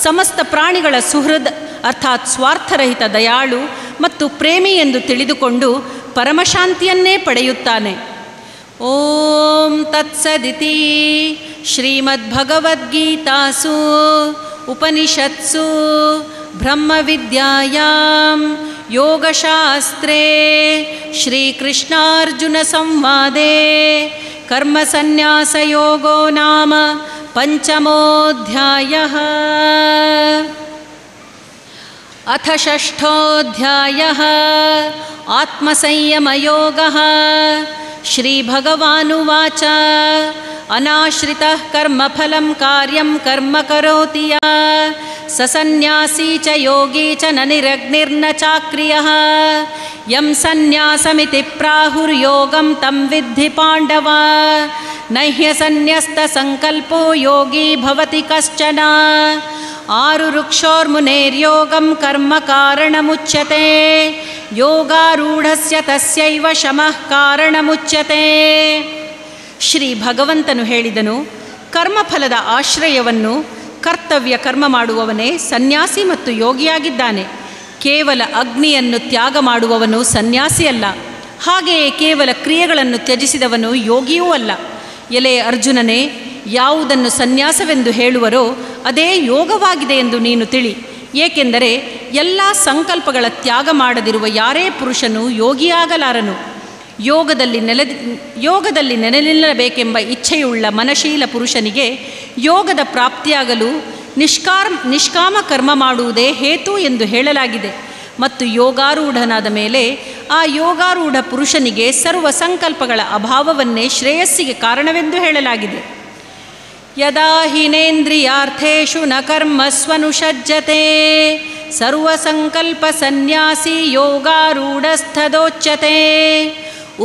ಸಮಸ್ತ ಪ್ರಾಣಿಗಳ ಸುಹೃದ್ ಅರ್ಥಾತ್ ಸ್ವಾರ್ಥರಹಿತ ದಯಾಳು ಮತ್ತು ಪ್ರೇಮಿ ಎಂದು ತಿಳಿದುಕೊಂಡು ಪರಮಶಾಂತಿಯನ್ನೇ ಪಡೆಯುತ್ತಾನೆ. ಓಂ ತತ್ಸದಿತಿ. ಶ್ರೀಮದ್ಭಗವದ್ಗೀತಾಸು ಉಪನಿಷತ್ಸು ಬ್ರಹ್ಮವಿದ್ಯಾಯಾಂ ಯೋಗಶಾಸ್ತ್ರೇ ಶ್ರೀಕೃಷ್ಣಾರ್ಜುನ ಸಂವಾದೇ ಕರ್ಮಸನ್ಯಾಸಯೋಗೋ ನಾಮ ಪಂಚಮೋಧ್ಯಾಯಃ. ಅಥ ಷಷ್ಠೋಧ್ಯಾಯಃ ಆತ್ಮಸಂಯಮಯೋಗಃ. ಶ್ರೀಭಗವಾನುವಾಚ ಅನಾಶ್ರಿತಃ ಕರ್ಮಫಲಂ ಕಾರ್ಯಂ ಕರ್ಮ ಕರೋತಿ ಯಃ ಸ ಸನ್ಯಾಸೀ ಚ ಯೋಗೀ ಚ ನ ನಿರಗ್ನಿರ್ನ ಚಾಕ್ರಿಯಃ. ಯಂ ಸನ್ಯಾಸಮಿತಿ ಪ್ರಾಹುರ್ಯೋಗಂ ತಂ ವಿದ್ಧಿ ಪಾಂಡವ. ನಹ್ಯಸನ್ಯಸ್ತ ಸಂಕಲ್ಪೋ ಯೋಗೀ ಭವತಿ ಕಶ್ಚನ. ಆರುರುಕ್ಷೋರ್ಮುನೇರ್ಯೋಗಂ ಕರ್ಮ ಕಾರಣಮುಚ್ಯತೆ. ಯೋಗಾರೂಢಸ್ಯ ತಸ್ಯೈವ ಶಮಃ ಕಾರಣಮುಚ್ಯತೆ. ಶ್ರೀ ಭಗವಂತನು ಹೇಳಿದನು, ಕರ್ಮಫಲದ ಆಶ್ರಯವನ್ನು ಕರ್ತವ್ಯ ಕರ್ಮ ಮಾಡುವವನೇ ಸನ್ಯಾಸಿ ಮತ್ತು ಯೋಗಿಯಾಗಿದ್ದಾನೆ. ಕೇವಲ ಅಗ್ನಿಯನ್ನು ತ್ಯಾಗ ಮಾಡುವವನು ಸನ್ಯಾಸಿಯಲ್ಲ, ಹಾಗೆಯೇ ಕೇವಲ ಕ್ರಿಯೆಗಳನ್ನು ತ್ಯಜಿಸಿದವನು ಯೋಗಿಯೂ ಅಲ್ಲ. ಎಲೆ ಅರ್ಜುನನೇ, ಯಾವುದನ್ನು ಸನ್ಯಾಸವೆಂದು ಹೇಳುವರೋ ಅದೇ ಯೋಗವಾಗಿದೆ ಎಂದು ನೀನು ತಿಳಿ. ಏಕೆಂದರೆ ಎಲ್ಲ ಸಂಕಲ್ಪಗಳ ತ್ಯಾಗ ಮಾಡದಿರುವ ಯಾರೇ ಪುರುಷನು ಯೋಗಿಯಾಗಲಾರನು. ಯೋಗದಲ್ಲಿ ನೆಲೆನಿಲ್ಲಬೇಕೆಂಬ ಇಚ್ಛೆಯುಳ್ಳ ಮನಶೀಲ ಪುರುಷನಿಗೆ ಯೋಗದ ಪ್ರಾಪ್ತಿಯಾಗಲು ನಿಷ್ಕಾಮ ಕರ್ಮ ಮಾಡುವುದೇ ಹೇತು ಎಂದು ಹೇಳಲಾಗಿದೆ. ಮತ್ತು ಯೋಗಾರೂಢನಾದ ಮೇಲೆ ಆ ಯೋಗಾರೂಢ ಪುರುಷನಿಗೆ ಸರ್ವ ಸಂಕಲ್ಪಗಳ ಅಭಾವವನ್ನೇ ಶ್ರೇಯಸ್ಸಿಗೆ ಕಾರಣವೆಂದು ಹೇಳಲಾಗಿದೆ. ಯದಾ ಹಿನೇಂದ್ರಿಯಾರ್ಥೇಷು ನ ಕರ್ಮಸ್ವನುಷಜ್ಜತೆ ಸರ್ವಸಂಕಲ್ಪ ಸನ್ಯಾಸಿ ಯೋಗಾರೂಢಸ್ಥದೋಚ್ಯತೆ.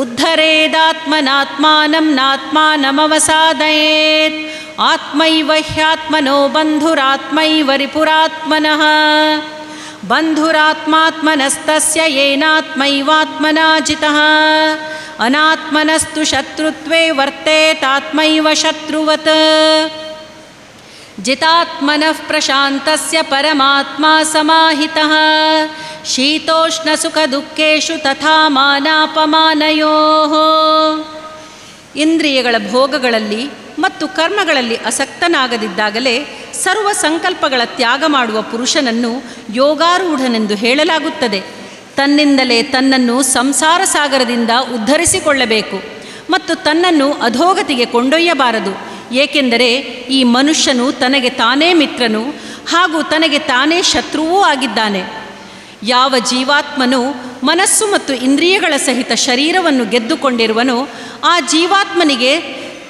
ಉದ್ಧರೇದಾತ್ಮನಾತ್ಮಾನಂ ನಾತ್ಮಾನಮವಸಾದಯೇತ್. ಆತ್ಮೈವ ಹ್ಯಾತ್ಮನೋ ಬಂಧುರಾತ್ಮೈವ ರಿಪುರಾತ್ಮನಃ. ಬಂಧುರಾತ್ಮಾತ್ಮನಸ್ತಸ್ಯ ಯೇನಾತ್ಮೈವಾತ್ಮನಾ ಜಿತಃ. ಅನಾತ್ಮನಸ್ತು ಶತ್ರುತ್ವೇ ವರ್ತೇತಾತ್ಮೈವ ಶತ್ರುವತ್. ಜಿತಾತ್ಮನಃ ಪ್ರಶಾಂತಸ್ಯ ಪರಮಾತ್ಮಾ ಸಮಾಹಿತಃ. ಶೀತೋಷ್ಣ ಸುಖ ದುಃಖೇಷು ತಥಾ ಮಾನಾಪಮಾನಯೋಃ. ಇಂದ್ರಿಯಗಳ ಭೋಗಗಳಲ್ಲಿ ಮತ್ತು ಕರ್ಮಗಳಲ್ಲಿ ಅಸಕ್ತನಾಗದಿದ್ದಾಗಲೇ ಸರ್ವ ಸಂಕಲ್ಪಗಳ ತ್ಯಾಗ ಮಾಡುವ ಪುರುಷನನ್ನು ಯೋಗಾರೂಢನೆಂದು ಹೇಳಲಾಗುತ್ತದೆ. ತನ್ನಿಂದಲೇ ತನ್ನನ್ನು ಸಂಸಾರ ಸಾಗರದಿಂದ ಉದ್ಧರಿಸಿಕೊಳ್ಳಬೇಕು ಮತ್ತು ತನ್ನನ್ನು ಅಧೋಗತಿಗೆ ಕೊಂಡೊಯ್ಯಬಾರದು. ಏಕೆಂದರೆ ಈ ಮನುಷ್ಯನು ತನಗೆ ತಾನೇ ಮಿತ್ರನು ಹಾಗೂ ತನಗೆ ತಾನೇ ಶತ್ರುವೂ ಆಗಿದ್ದಾನೆ. ಯಾವ ಜೀವಾತ್ಮನು ಮನಸ್ಸು ಮತ್ತು ಇಂದ್ರಿಯಗಳ ಸಹಿತ ಶರೀರವನ್ನು ಗೆದ್ದುಕೊಂಡಿರುವನೋ ಆ ಜೀವಾತ್ಮನಿಗೆ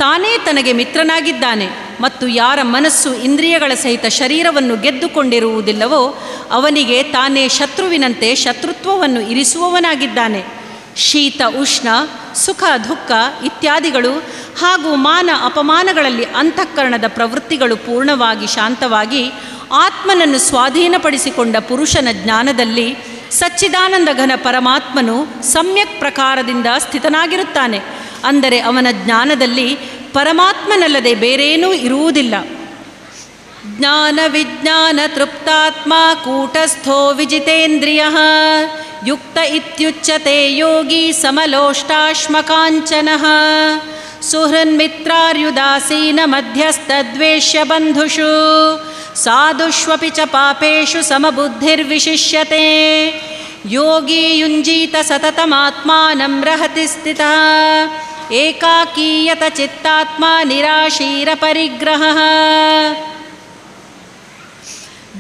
ತಾನೇ ತನಗೆ ಮಿತ್ರನಾಗಿದ್ದಾನೆ. ಮತ್ತು ಯಾರ ಮನಸ್ಸು ಇಂದ್ರಿಯಗಳ ಸಹಿತ ಶರೀರವನ್ನು ಗೆದ್ದುಕೊಂಡಿರುವುದಿಲ್ಲವೋ ಅವನಿಗೆ ತಾನೇ ಶತ್ರುವಿನಂತೆ ಶತ್ರುತ್ವವನ್ನು ಇರಿಸುವವನಾಗಿದ್ದಾನೆ. ಶೀತ ಉಷ್ಣ, ಸುಖ ದುಃಖ ಇತ್ಯಾದಿಗಳು ಹಾಗೂ ಮಾನ ಅಪಮಾನಗಳಲ್ಲಿ ಅಂತಃಕರಣದ ಪ್ರವೃತ್ತಿಗಳು ಪೂರ್ಣವಾಗಿ ಶಾಂತವಾಗಿ ಆತ್ಮನನ್ನು ಸ್ವಾಧೀನಪಡಿಸಿಕೊಂಡ ಪುರುಷನ ಜ್ಞಾನದಲ್ಲಿ ಸಚ್ಚಿದಾನಂದ ಘನ ಪರಮಾತ್ಮನು ಸಮ್ಯಕ್ ಪ್ರಕಾರದಿಂದ ಸ್ಥಿತನಾಗಿರುತ್ತಾನೆ. ಅಂದರೆ ಅವನ ಜ್ಞಾನದಲ್ಲಿ ಪರಮಾತ್ಮನಲ್ಲದೆ ಬೇರೇನೂ ಇರುವುದಿಲ್ಲ. ಜ್ಞಾನ ವಿಜ್ಞಾನ ತೃಪ್ತಾತ್ಮ ಕೂಟಸ್ಥೋ ವಿಜಿತೇಂದ್ರಿಯಃ. ಯುಕ್ತ ಇತ್ಯುಚ್ಯತೆ ಯೋಗಿ ಸಮಲೋಷ್ಟಾಶ್ಮಕಾಂಚನಃ. ಸುಹೃನ್ಮಿತ್ರಾರ್ಯುದಾಸೀನ ಮಧ್ಯಸ್ಥದ್ವೇಷ್ಯ ಬಂಧುಷು. ಸಾಧುಷ್ವಪಿ ಚ ಪಾಪೇಷು ಸಮಬುದ್ಧಿರ್ವಿಶಿಷ್ಯತೆ. ಯೋಗಿ ಯುಂಜೀತ ಸತತಮಾತ್ಮಾನಂ ರಹತಿ ಸ್ಥಿತಃ. ಏಕಾಕೀಯತ ಚಿತ್ತಾತ್ಮ ನಿರಾಶೀರ ಪರಿಗ್ರಹಃ.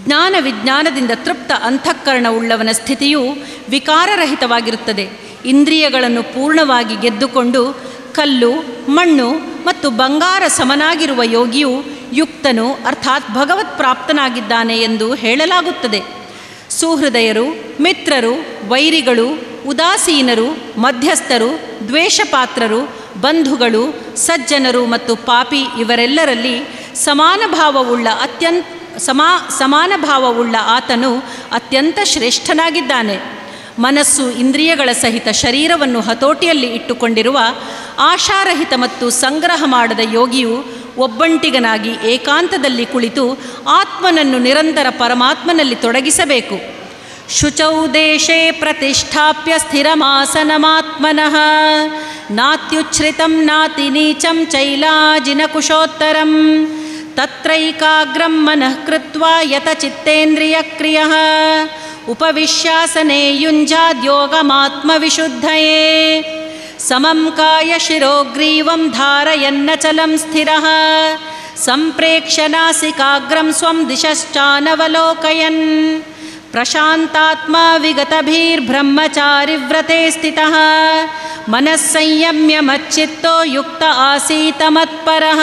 ಜ್ಞಾನ ವಿಜ್ಞಾನದಿಂದ ತೃಪ್ತ ಅಂತಃಕರಣವುಳ್ಳವನ ಸ್ಥಿತಿಯು ವಿಕಾರರಹಿತವಾಗಿರುತ್ತದೆ. ಇಂದ್ರಿಯಗಳನ್ನು ಪೂರ್ಣವಾಗಿ ಗೆದ್ದುಕೊಂಡು ಕಲ್ಲು, ಮಣ್ಣು ಮತ್ತು ಬಂಗಾರ ಸಮನಾಗಿರುವ ಯೋಗಿಯು ಯುಕ್ತನು ಅರ್ಥಾತ್ ಭಗವತ್ ಪ್ರಾಪ್ತನಾಗಿದ್ದಾನೆ ಎಂದು ಹೇಳಲಾಗುತ್ತದೆ. ಸುಹೃದಯರು, ಮಿತ್ರರು, ವೈರಿಗಳು, ಉದಾಸೀನರು, ಮಧ್ಯಸ್ಥರು, ದ್ವೇಷಪಾತ್ರರು, ಬಂಧುಗಳು, ಸಜ್ಜನರು ಮತ್ತು ಪಾಪಿ ಇವರೆಲ್ಲರಲ್ಲಿ ಸಮಾನ ಭಾವವುಳ್ಳ ಆತನು ಅತ್ಯಂತ ಶ್ರೇಷ್ಠನಾಗಿದ್ದಾನೆ. ಮನಸ್ಸು ಇಂದ್ರಿಯಗಳ ಸಹಿತ ಶರೀರವನ್ನು ಹತೋಟಿಯಲ್ಲಿ ಇಟ್ಟುಕೊಂಡಿರುವ ಆಶಾರಹಿತ ಮತ್ತು ಸಂಗ್ರಹ ಮಾಡದ ಯೋಗಿಯು ಒಬ್ಬಂಟಿಗನಾಗಿ ಏಕಾಂತದಲ್ಲಿ ಕುಳಿತು ಆತ್ಮನನ್ನು ನಿರಂತರ ಪರಮಾತ್ಮನಲ್ಲಿ ತೊಡಗಿಸಬೇಕು. ಶುಚೌ ದೇಶೇ ಪ್ರತಿಷ್ಠಾಪ್ಯ ಸ್ಥಿರಮಾಸನಮಾತ್ಮನಃ ನಾತ್ಯುಚ್ಛ್ರಿತಂ ನಾತಿ ನೀಚಂ ಚೈಲಾಜಿನಕುಶೋತ್ತರಂ ತತ್ರೈಕಾಗ್ರಂ ಮನಃ ಕೃತ್ವಾ ಯತ ಚಿತ್ತೇಂದ್ರಿಯಕ್ರಿಯಃ ಉಪವಿಶ್ಯಾಸನೆ ಯುಂಜಾದ್ಯೋಗಮಾತ್ಮವಿಶುದ್ಧಯೇ ಸಮಂ ಕಾಯ ಶಿರೋಗ್ರೀವಂ ಧಾರಯನ್ನಚಲಂ ಸ್ಥಿರಃ ಸಂಪ್ರೇಕ್ಷ್ಯ ನಾಸಿಕಾಗ್ರಂ ಸ್ವಂ ದಿಶಶ್ಚಾನವಲೋಕಯನ್ ಪ್ರಶಾಂತಾತ್ಮ ವಿಗತಭೀರ್ಬ್ರಹ್ಮಚಾರಿವ್ರತೆ ಸ್ಥಿತಃ ಮನಸ್ಸಂಯಮ್ಯ ಮಚ್ಚಿತ್ತೋ ಯುಕ್ತ ಆಸೀತ ಮತ್ಪರಃ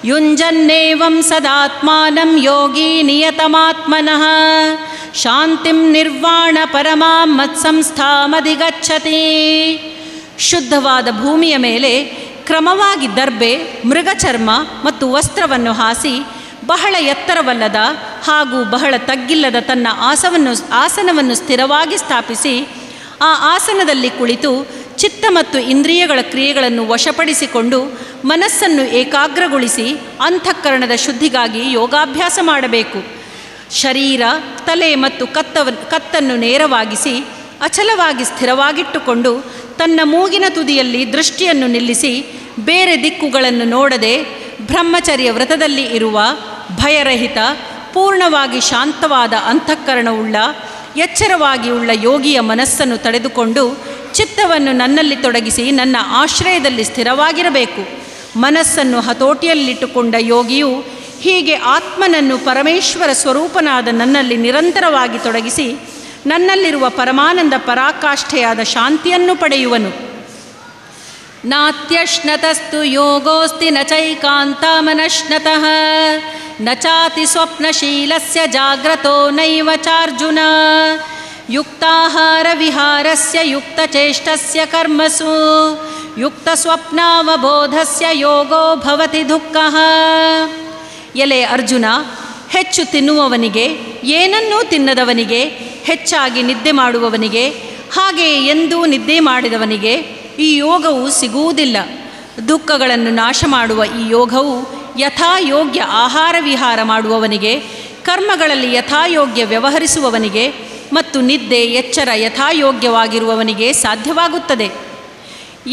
ಯುಂಜನ್ನೇವಂ ಸದಾತ್ಮಾನಂ ಯೋಗಿ ನಿಯತಮಾತ್ಮನಃ ಶಾಂತಿಂ ನಿರ್ವಾಣ ಪರಮಾಂ ಮತ್ಸಂಸ್ಥಾಮಧಿಗಚ್ಚತಿ. ಶುದ್ಧವಾದ ಭೂಮಿಯ ಮೇಲೆ ಕ್ರಮವಾಗಿ ದರ್ಬೆ, ಮೃಗಚರ್ಮ ಮತ್ತು ವಸ್ತ್ರವನ್ನು ಹಾಸಿ ಬಹಳ ಎತ್ತರವಲ್ಲದ ಹಾಗೂ ಬಹಳ ತಗ್ಗಿಲ್ಲದ ತನ್ನ ಆಸನವನ್ನು ಸ್ಥಿರವಾಗಿ ಸ್ಥಾಪಿಸಿ ಆ ಆಸನದಲ್ಲಿ ಕುಳಿತು ಚಿತ್ತ ಮತ್ತು ಇಂದ್ರಿಯಗಳ ಕ್ರಿಯೆಗಳನ್ನು ವಶಪಡಿಸಿಕೊಂಡು ಮನಸ್ಸನ್ನು ಏಕಾಗ್ರಗೊಳಿಸಿ ಅಂತಃಕರಣದ ಶುದ್ಧಿಗಾಗಿ ಯೋಗಾಭ್ಯಾಸ ಮಾಡಬೇಕು. ಶರೀರ, ತಲೆ ಮತ್ತು ಕತ್ತನ್ನು ನೇರವಾಗಿಸಿ ಅಚಲವಾಗಿ ಸ್ಥಿರವಾಗಿಟ್ಟುಕೊಂಡು ತನ್ನ ಮೂಗಿನ ತುದಿಯಲ್ಲಿ ದೃಷ್ಟಿಯನ್ನು ನಿಲ್ಲಿಸಿ ಬೇರೆ ದಿಕ್ಕುಗಳನ್ನು ನೋಡದೆ ಬ್ರಹ್ಮಚರ್ಯ ವ್ರತದಲ್ಲಿ ಇರುವ ಭಯರಹಿತ, ಪೂರ್ಣವಾಗಿ ಶಾಂತವಾದ ಅಂತಃಕರಣವುಳ್ಳ ಎಚ್ಚರವಾಗಿಯುಳ್ಳ ಯೋಗಿಯ ಮನಸ್ಸನ್ನು ತಡೆದುಕೊಂಡು ಚಿತ್ತವನ್ನು ನನ್ನಲ್ಲಿ ತೊಡಗಿಸಿ ನನ್ನ ಆಶ್ರಯದಲ್ಲಿ ಸ್ಥಿರವಾಗಿರಬೇಕು. ಮನಸ್ಸನ್ನು ಹತೋಟಿಯಲ್ಲಿಟ್ಟುಕೊಂಡ ಯೋಗಿಯು ಹೀಗೆ ಆತ್ಮನನ್ನು ಪರಮೇಶ್ವರ ಸ್ವರೂಪನಾದ ನನ್ನಲ್ಲಿ ನಿರಂತರವಾಗಿ ತೊಡಗಿಸಿ ನನ್ನಲ್ಲಿರುವ ಪರಮಾನಂದ ಪರಾಕಾಷ್ಠೆಯಾದ ಶಾಂತಿಯನ್ನು ಪಡೆಯುವನು. ನಾತ್ಯಶ್ನತಸ್ತು ಯೋಗೋಸ್ತಿ ನ ಚೈಕಾಂತಮನಶ್ನತಃ ನ ಚಾತಿ ಸ್ವಪ್ನಶೀಲಸ್ಯ ಜಾಗ್ರತೋ ನೈವ ಚಾರ್ಜುನ ಯುಕ್ತಾಹಾರ ವಿಹಾರಸ್ಯ ಯುಕ್ತಚೇಷ್ಟಸ್ಯ ಕರ್ಮಸು ಯುಕ್ತಸ್ವಪ್ನಾವಬೋಧಸ್ಯ ಯೋಗೋ ಭವತಿ ದುಃಖಃ. ಎಲೆ ಅರ್ಜುನ, ಹೆಚ್ಚು ತಿನ್ನುವವನಿಗೆ, ಏನನ್ನೂ ತಿನ್ನದವನಿಗೆ, ಹೆಚ್ಚಾಗಿ ನಿದ್ದೆ ಮಾಡುವವನಿಗೆ, ಹಾಗೆ ಎಂದೂ ನಿದ್ದೆ ಮಾಡಿದವನಿಗೆ ಈ ಯೋಗವು ಸಿಗುವುದಿಲ್ಲ. ದುಃಖಗಳನ್ನು ನಾಶ ಮಾಡುವ ಈ ಯೋಗವು ಯಥಾಯೋಗ್ಯ ಆಹಾರ ವಿಹಾರ ಮಾಡುವವನಿಗೆ, ಕರ್ಮಗಳಲ್ಲಿ ಯಥಾಯೋಗ್ಯ ವ್ಯವಹರಿಸುವವನಿಗೆ ಮತ್ತು ನಿದ್ದೆ ಎಚ್ಚರ ಯಥಾಯೋಗ್ಯವಾಗಿರುವವನಿಗೆ ಸಾಧ್ಯವಾಗುತ್ತದೆ.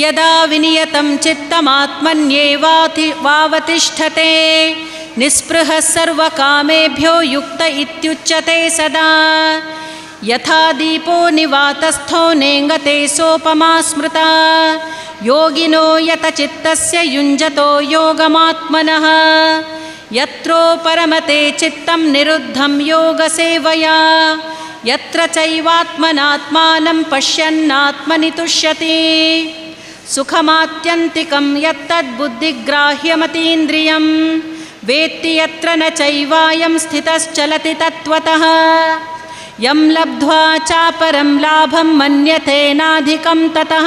ಯದಾ ವಿನಿಯತಂ ಚಿತ್ತಮಾತ್ಮನ್ಯೇವಾವತಿಷ್ಠತೆ ನಿಸ್ಪೃಹ ಸರ್ವಕಾಮೇಭ್ಯೋ ಯುಕ್ತ ಇತ್ಯುಚ್ಯತೆ ಸದಾ ಯಥಾ ದೀಪೋ ನಿವಾತಸ್ಥೋ ನೇಂಗತೆ ಸೋಪಮಾ ಸ್ಮೃತ ಯೋಗಿನೋ ಯತ ಚಿತ್ತಸ್ಯ ಯುಂಜತೋ ಯೋಗಮಾತ್ಮನಃ ಯತ್ರೋ ಪರಮತೆ ಚಿತ್ತಂ ನಿರುದ್ಧಂ ಯೋಗ ಸೇವಯಾ ಯತ್ರ ಚೈವಾತ್ಮನಾತ್ಮಾನಂ ಪಶ್ಯನ್ನಾತ್ಮನಿ ತುಷ್ಯತಿ ಸುಖಮಾತ್ಯಂತಿಕಂ ಯತ್ತದ್ಬುದ್ಧಿಗ್ರಾಹ್ಯಮತೀಂದ್ರಿಯಂ ವೇತ್ತಿ ಯತ್ರ ನ ಚೈವಾಯಂ ಸ್ಥಿತಶ್ಚಲತಿ ತತ್ವತಃ ಯಂ ಲಬ್ಧ್ವಾ ಚಾಪರಂ ಲಾಭಂ ಮನ್ಯತೆ ನಾಧಿಕಂ ತತಃ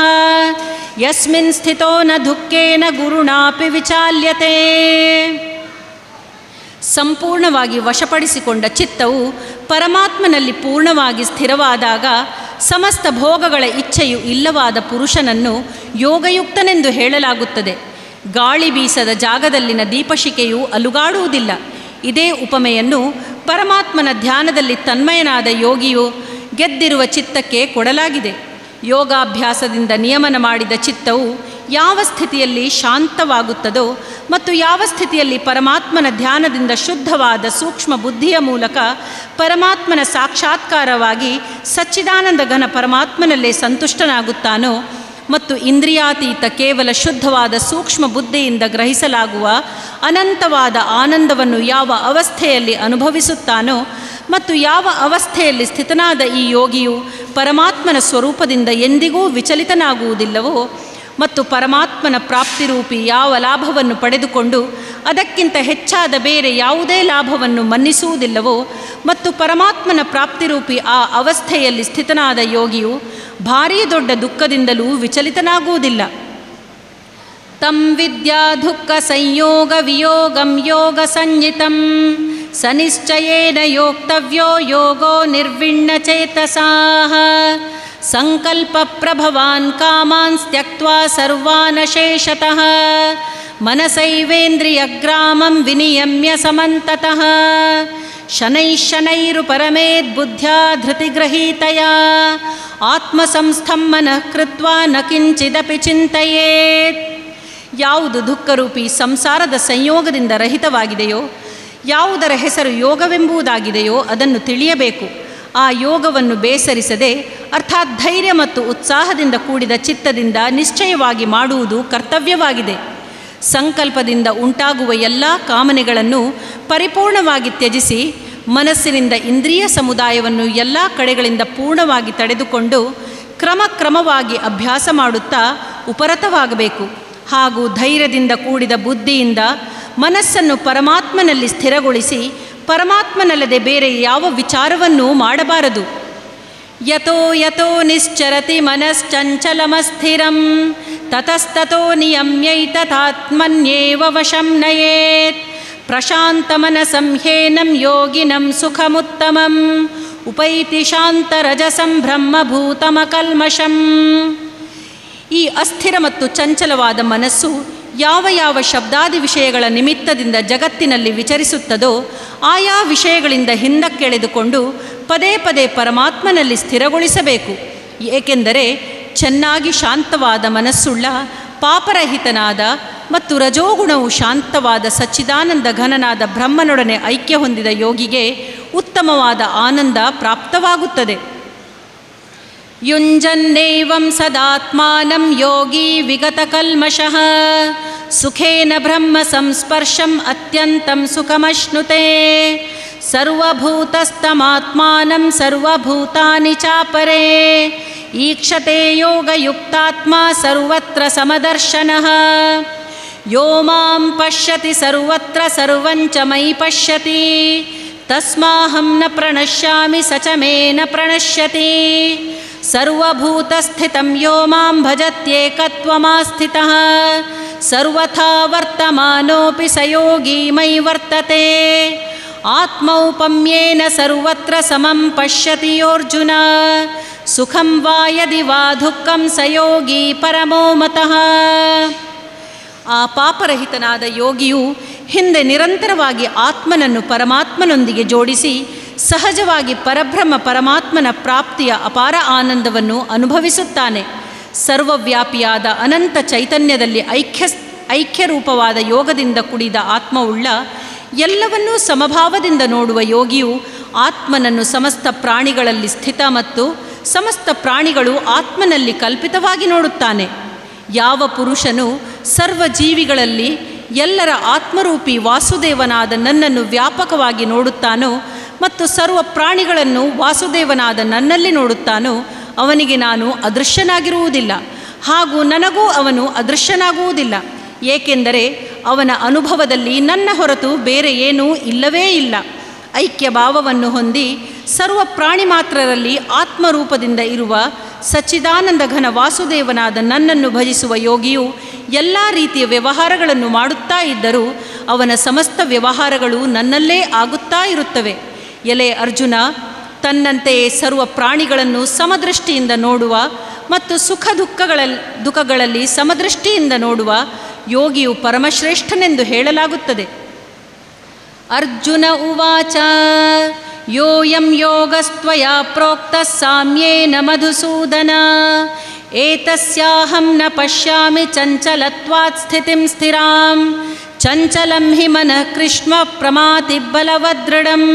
ಯಸ್ಮಿನ್ ಸ್ಥಿತೋ ನ ದುಃಖೇನ ಗುರುಣಾಪಿ ವಿಚಾಲ್ಯತೆ. ಸಂಪೂರ್ಣವಾಗಿ ವಶಪಡಿಸಿಕೊಂಡ ಚಿತ್ತವು ಪರಮಾತ್ಮನಲ್ಲಿ ಪೂರ್ಣವಾಗಿ ಸ್ಥಿರವಾದಾಗ ಸಮಸ್ತ ಭೋಗಗಳ ಇಚ್ಛೆಯು ಇಲ್ಲವಾದ ಪುರುಷನನ್ನು ಯೋಗಯುಕ್ತನೆಂದು ಹೇಳಲಾಗುತ್ತದೆ. ಗಾಳಿ ಬೀಸದ ಜಾಗದಲ್ಲಿನ ದೀಪಶಿಕೆಯು ಅಲುಗಾಡುವುದಿಲ್ಲ. ಇದೇ ಉಪಮೆಯನ್ನು ಪರಮಾತ್ಮನ ಧ್ಯಾನದಲ್ಲಿ ತನ್ಮಯನಾದ ಯೋಗಿಯು ಗೆದ್ದಿರುವ ಚಿತ್ತಕ್ಕೆ ಕೊಡಲಾಗಿದೆ. ಯೋಗಾಭ್ಯಾಸದಿಂದ ನಿಯಮನ ಮಾಡಿದ ಚಿತ್ತವು ಯಾವ ಸ್ಥಿತಿಯಲ್ಲಿ ಶಾಂತವಾಗುತ್ತದೋ ಮತ್ತು ಯಾವ ಸ್ಥಿತಿಯಲ್ಲಿ ಪರಮಾತ್ಮನ ಧ್ಯಾನದಿಂದ ಶುದ್ಧವಾದ ಸೂಕ್ಷ್ಮ ಬುದ್ಧಿಯ ಮೂಲಕ ಪರಮಾತ್ಮನ ಸಾಕ್ಷಾತ್ಕಾರವಾಗಿ ಸಚ್ಚಿದಾನಂದ ಘನ ಪರಮಾತ್ಮನಲ್ಲೇ ಸಂತುಷ್ಟನಾಗುತ್ತಾನೋ ಮತ್ತು ಇಂದ್ರಿಯಾತೀತ ಕೇವಲ ಶುದ್ಧವಾದ ಸೂಕ್ಷ್ಮ ಬುದ್ಧಿಯಿಂದ ಗ್ರಹಿಸಲಾಗುವ ಅನಂತವಾದ ಆನಂದವನ್ನು ಯಾವ ಅವಸ್ಥೆಯಲ್ಲಿ ಅನುಭವಿಸುತ್ತಾನೋ ಮತ್ತು ಯಾವ ಅವಸ್ಥೆಯಲ್ಲಿ ಸ್ಥಿತನಾದ ಈ ಯೋಗಿಯು ಪರಮಾತ್ಮನ ಸ್ವರೂಪದಿಂದ ಎಂದಿಗೂ ವಿಚಲಿತನಾಗುವುದಿಲ್ಲವೋ ಮತ್ತು ಪರಮಾತ್ಮನ ಪ್ರಾಪ್ತಿರೂಪಿ ಯಾವ ಲಾಭವನ್ನು ಪಡೆದುಕೊಂಡು ಅದಕ್ಕಿಂತ ಹೆಚ್ಚಾದ ಬೇರೆ ಯಾವುದೇ ಲಾಭವನ್ನು ಮನ್ನಿಸುವುದಿಲ್ಲವೋ ಮತ್ತು ಪರಮಾತ್ಮನ ಪ್ರಾಪ್ತಿರೂಪಿ ಆ ಅವಸ್ಥೆಯಲ್ಲಿ ಸ್ಥಿತನಾದ ಯೋಗಿಯು ಭಾರೀ ದೊಡ್ಡ ದುಃಖದಿಂದಲೂ ವಿಚಲಿತನಾಗುವುದಿಲ್ಲ. ತಂ ವಿದ್ಯಾ ದುಃಖ ಸಂಯೋಗ ವಿಯೋಗಂ ಯೋಗ ಸಂಹಿತಂ ಸನಿಶ್ಚಯೇನ ಯೋಕ್ತವ್ಯೋ ಯೋಗೋ ನಿರ್ವಿಣ್ಣ ಚೇತಸಾಃ ಸಂಕಲ್ಪ ಪ್ರಭವಾನ್ ಕಾಮಾನ್ ತ್ಯಕ್ತ್ವಾ ಸರ್ವಾನ್ ಶೇಷತಃ ಮನಸೈವೇಂದ್ರಿಯಗ್ರಾಮಂ ವಿನಿಯಮ್ಯ ಸಮಂತತಃ ಶನೈಃ ಬುದ್ಧ್ಯಾ ಧೃತಿಗ್ರಹೀತಯಾ ಆತ್ಮಸಂಸ್ಥಂ ಮನಃ ಕೃತ್ವಾ ನ ಕಿಂಚಿದಪಿ ಚಿಂತಯೇತ್. ಯಾವುದು ದುಃಖರೂಪಿ ಸಂಸಾರದ ಸಂಯೋಗದಿಂದ ರಹಿತವಾಗಿದೆಯೋ, ಯಾವುದರ ಹೆಸರು ಯೋಗವೆಂಬುದಾಗಿದೆಯೋ ಅದನ್ನು ತಿಳಿಯಬೇಕು. ಆ ಯೋಗವನ್ನು ಬೇಸರಿಸದೆ ಅರ್ಥಾತ್ ಧೈರ್ಯ ಮತ್ತು ಉತ್ಸಾಹದಿಂದ ಕೂಡಿದ ಚಿತ್ತದಿಂದ ನಿಶ್ಚಯವಾಗಿ ಮಾಡುವುದು ಕರ್ತವ್ಯವಾಗಿದೆ. ಸಂಕಲ್ಪದಿಂದ ಉಂಟಾಗುವ ಎಲ್ಲ ಕಾಮನೆಗಳನ್ನು ಪರಿಪೂರ್ಣವಾಗಿ ತ್ಯಜಿಸಿ ಮನಸ್ಸಿನಿಂದ ಇಂದ್ರಿಯ ಸಮುದಾಯವನ್ನು ಎಲ್ಲ ಕಡೆಗಳಿಂದ ಪೂರ್ಣವಾಗಿ ತಡೆದುಕೊಂಡು ಕ್ರಮಕ್ರಮವಾಗಿ ಅಭ್ಯಾಸ ಮಾಡುತ್ತಾ ಉಪರತವಾಗಬೇಕು. ಹಾಗೂ ಧೈರ್ಯದಿಂದ ಕೂಡಿದ ಬುದ್ಧಿಯಿಂದ ಮನಸ್ಸನ್ನು ಪರಮಾತ್ಮನಲ್ಲಿ ಸ್ಥಿರಗೊಳಿಸಿ ಪರಮಾತ್ಮನಲ್ಲದೆ ಬೇರೆ ಯಾವ ವಿಚಾರವನ್ನೂ ಮಾಡಬಾರದು. ಯತೋ ಯತೋ ನಿಶ್ಚರತಿ ಮನಶ್ಚಂಚಲಮಸ್ಥಿರಂ ತತಸ್ತತೋ ನಿಯಮ್ಯೈತತಾತ್ಮನ್ಯೇವ ವಶಂ ನಯೇತ್ ಪ್ರಶಾಂತಮನಸಂ ಹ್ಯೇನಂ ಯೋಗಿನಂ ಸುಖಮುತ್ತಮಂ ಉಪೈತಿ ಶಾಂತರಜಸಂ ಬ್ರಹ್ಮಭೂತಮಕಲ್ಮಷಂ. ಈ ಅಸ್ಥಿರ ಮತ್ತು ಚಂಚಲವಾದ ಮನಸ್ಸು ಯಾವ ಯಾವ ಶಬ್ದಾದಿ ವಿಷಯಗಳ ನಿಮಿತ್ತದಿಂದ ಜಗತ್ತಿನಲ್ಲಿ ವಿಚರಿಸುತ್ತದೋ ಆಯಾ ವಿಷಯಗಳಿಂದ ಹಿಂದಕ್ಕೆಳೆದುಕೊಂಡು ಪದೇ ಪದೇ ಪರಮಾತ್ಮನಲ್ಲಿ ಸ್ಥಿರಗೊಳಿಸಬೇಕು. ಏಕೆಂದರೆ ಚೆನ್ನಾಗಿ ಶಾಂತವಾದ ಮನಸ್ಸುಳ್ಳ ಪಾಪರಹಿತನಾದ ಮತ್ತು ರಜೋಗುಣವು ಶಾಂತವಾದ ಸಚ್ಚಿದಾನಂದ ಘನನಾದ ಬ್ರಹ್ಮನೊಡನೆ ಐಕ್ಯ ಹೊಂದಿದ ಯೋಗಿಗೆ ಉತ್ತಮವಾದ ಆನಂದ ಪ್ರಾಪ್ತವಾಗುತ್ತದೆ. ಯುಂಜನ್ನೇವಂ ಸದಾತ್ಮಾನಂ ಯೋಗಿ ವಿಗತಕಲ್ಮಷಃ ಸುಖೇನ ಬ್ರಹ್ಮ ಸಂಸ್ಪರ್ಶಂ ಅತ್ಯಂತಂ ಸುಖಮಶ್ನುತೆ ಸರ್ವಭೂತಸ್ಥಮಾತ್ಮಾನಂ ಸರ್ವಭೂತಾನಿ ಚಾಪರೇ ಈಕ್ಷತೆ ಯೋಗಯುಕ್ತಾತ್ಮ ಸರ್ವತ್ರ ಸಮದರ್ಶನಃ ಯೋ ಮಾಂ ಪಶ್ಯತಿ ಸರ್ವತ್ರ ಸರ್ವಂಚ ಮಯಿ ಪಶ್ಯತಿ ತಸ್ಮಾಹಂ ನ ಪ್ರಣಶ್ಯಾಮಿ ಸ ಚ ಮೇ ನ ಪ್ರಣಶ್ಯತಿ ಸರ್ವಭೂತಸ್ಥಿತಂ ಯೋ ಮಾಂ ಭಜತ್ಯೇಕತ್ವಮಾಸ್ಥಿತಃ ಸರ್ವಥಾ ವರ್ತಮಾನೋಪಿ ಸ ಯೋಗಿ ಮಯಿ ವರ್ತತೆ ಆತ್ಮೌಪಮ್ಯೇನ ಸರ್ವತ್ರ ಸಮಂ ಪಶ್ಯತಿ ಯೋರ್ಜುನ ಸುಖಂ ವಾ ಯದಿ ವಾ ದುಃಖಂ ಸ ಯೋಗಿ ಪರಮೋ ಮತಃ. ಆ ಪಾಪರಹಿತನಾದ ಯೋಗಿಯು ಹಿಂದೆ ನಿರಂತರವಾಗಿ ಆತ್ಮನನ್ನು ಪರಮಾತ್ಮನೊಂದಿಗೆ ಜೋಡಿಸಿ ಸಹಜವಾಗಿ ಪರಬ್ರಹ್ಮ ಪರಮಾತ್ಮನ ಪ್ರಾಪ್ತಿಯ ಅಪಾರ ಆನಂದವನ್ನು ಅನುಭವಿಸುತ್ತಾನೆ. ಸರ್ವವ್ಯಾಪಿಯಾದ ಅನಂತ ಚೈತನ್ಯದಲ್ಲಿ ಐಕ್ಯರೂಪವಾದ ಯೋಗದಿಂದ ಕುಡಿದ ಆತ್ಮವುಳ್ಳ ಎಲ್ಲವನ್ನೂ ಸಮಭಾವದಿಂದ ನೋಡುವ ಯೋಗಿಯು ಆತ್ಮನನ್ನು ಸಮಸ್ತ ಪ್ರಾಣಿಗಳಲ್ಲಿ ಸ್ಥಿತ ಮತ್ತು ಸಮಸ್ತ ಪ್ರಾಣಿಗಳು ಆತ್ಮನಲ್ಲಿ ಕಲ್ಪಿತವಾಗಿ ನೋಡುತ್ತಾನೆ. ಯಾವ ಪುರುಷನು ಸರ್ವ ಜೀವಿಗಳಲ್ಲಿ ಎಲ್ಲರ ಆತ್ಮರೂಪಿ ವಾಸುದೇವನಾದ ನನ್ನನ್ನು ವ್ಯಾಪಕವಾಗಿ ನೋಡುತ್ತಾನೋ ಮತ್ತು ಸರ್ವ ಪ್ರಾಣಿಗಳನ್ನು ವಾಸುದೇವನಾದ ನನ್ನಲ್ಲಿ ನೋಡುತ್ತಾನೋ ಅವನಿಗೆ ನಾನು ಅದೃಶ್ಯನಾಗಿರುವುದಿಲ್ಲ, ಹಾಗೂ ನನಗೂ ಅವನು ಅದೃಶ್ಯನಾಗುವುದಿಲ್ಲ. ಏಕೆಂದರೆ ಅವನ ಅನುಭವದಲ್ಲಿ ನನ್ನ ಹೊರತು ಬೇರೆ ಏನೂ ಇಲ್ಲವೇ ಇಲ್ಲ. ಐಕ್ಯ ಭಾವವನ್ನು ಹೊಂದಿ ಸರ್ವ ಪ್ರಾಣಿ ಮಾತ್ರರಲ್ಲಿ ಆತ್ಮರೂಪದಿಂದ ಇರುವ ಸಚ್ಚಿದಾನಂದ ಘನ ವಾಸುದೇವನಾದ ನನ್ನನ್ನು ಭಜಿಸುವ ಯೋಗಿಯು ಎಲ್ಲ ರೀತಿಯ ವ್ಯವಹಾರಗಳನ್ನು ಮಾಡುತ್ತಾ ಇದ್ದರೂ ಅವನ ಸಮಸ್ತ ವ್ಯವಹಾರಗಳು ನನ್ನಲ್ಲೇ ಆಗುತ್ತಾ ಇರುತ್ತವೆ. ಎಲೆ ಅರ್ಜುನ, ತನ್ನಂತೆಯೇ ಸರ್ವ ಪ್ರಾಣಿಗಳನ್ನು ಸಮದೃಷ್ಟಿಯಿಂದ ನೋಡುವ ಮತ್ತು ದುಃಖಗಳಲ್ಲಿ ಸಮದೃಷ್ಟಿಯಿಂದ ನೋಡುವ ಯೋಗಿಯು ಪರಮಶ್ರೇಷ್ಠನೆಂದು ಹೇಳಲಾಗುತ್ತದೆ. ಅರ್ಜುನ ಉವಾಚ ಯೋಯಂ ಯೋಗಸ್ತ್ವಯಾ ಪ್ರೋಕ್ತಃ ಸಾಮ್ಯೇನ ಮಧುಸೂದನ ಏತಸ್ಯಾಹಂ ನ ಪಶ್ಯಾಮಿ ಚಂಚಲತ್ವಾತ್ ಸ್ಥಿತಿಂ ಸ್ಥಿರಾಂ ಚಂಚಲಂ ಹಿ ಮನಃ ಕೃಷ್ಣ ಪ್ರಮಾತಿ ಬಲವದೃಢಂ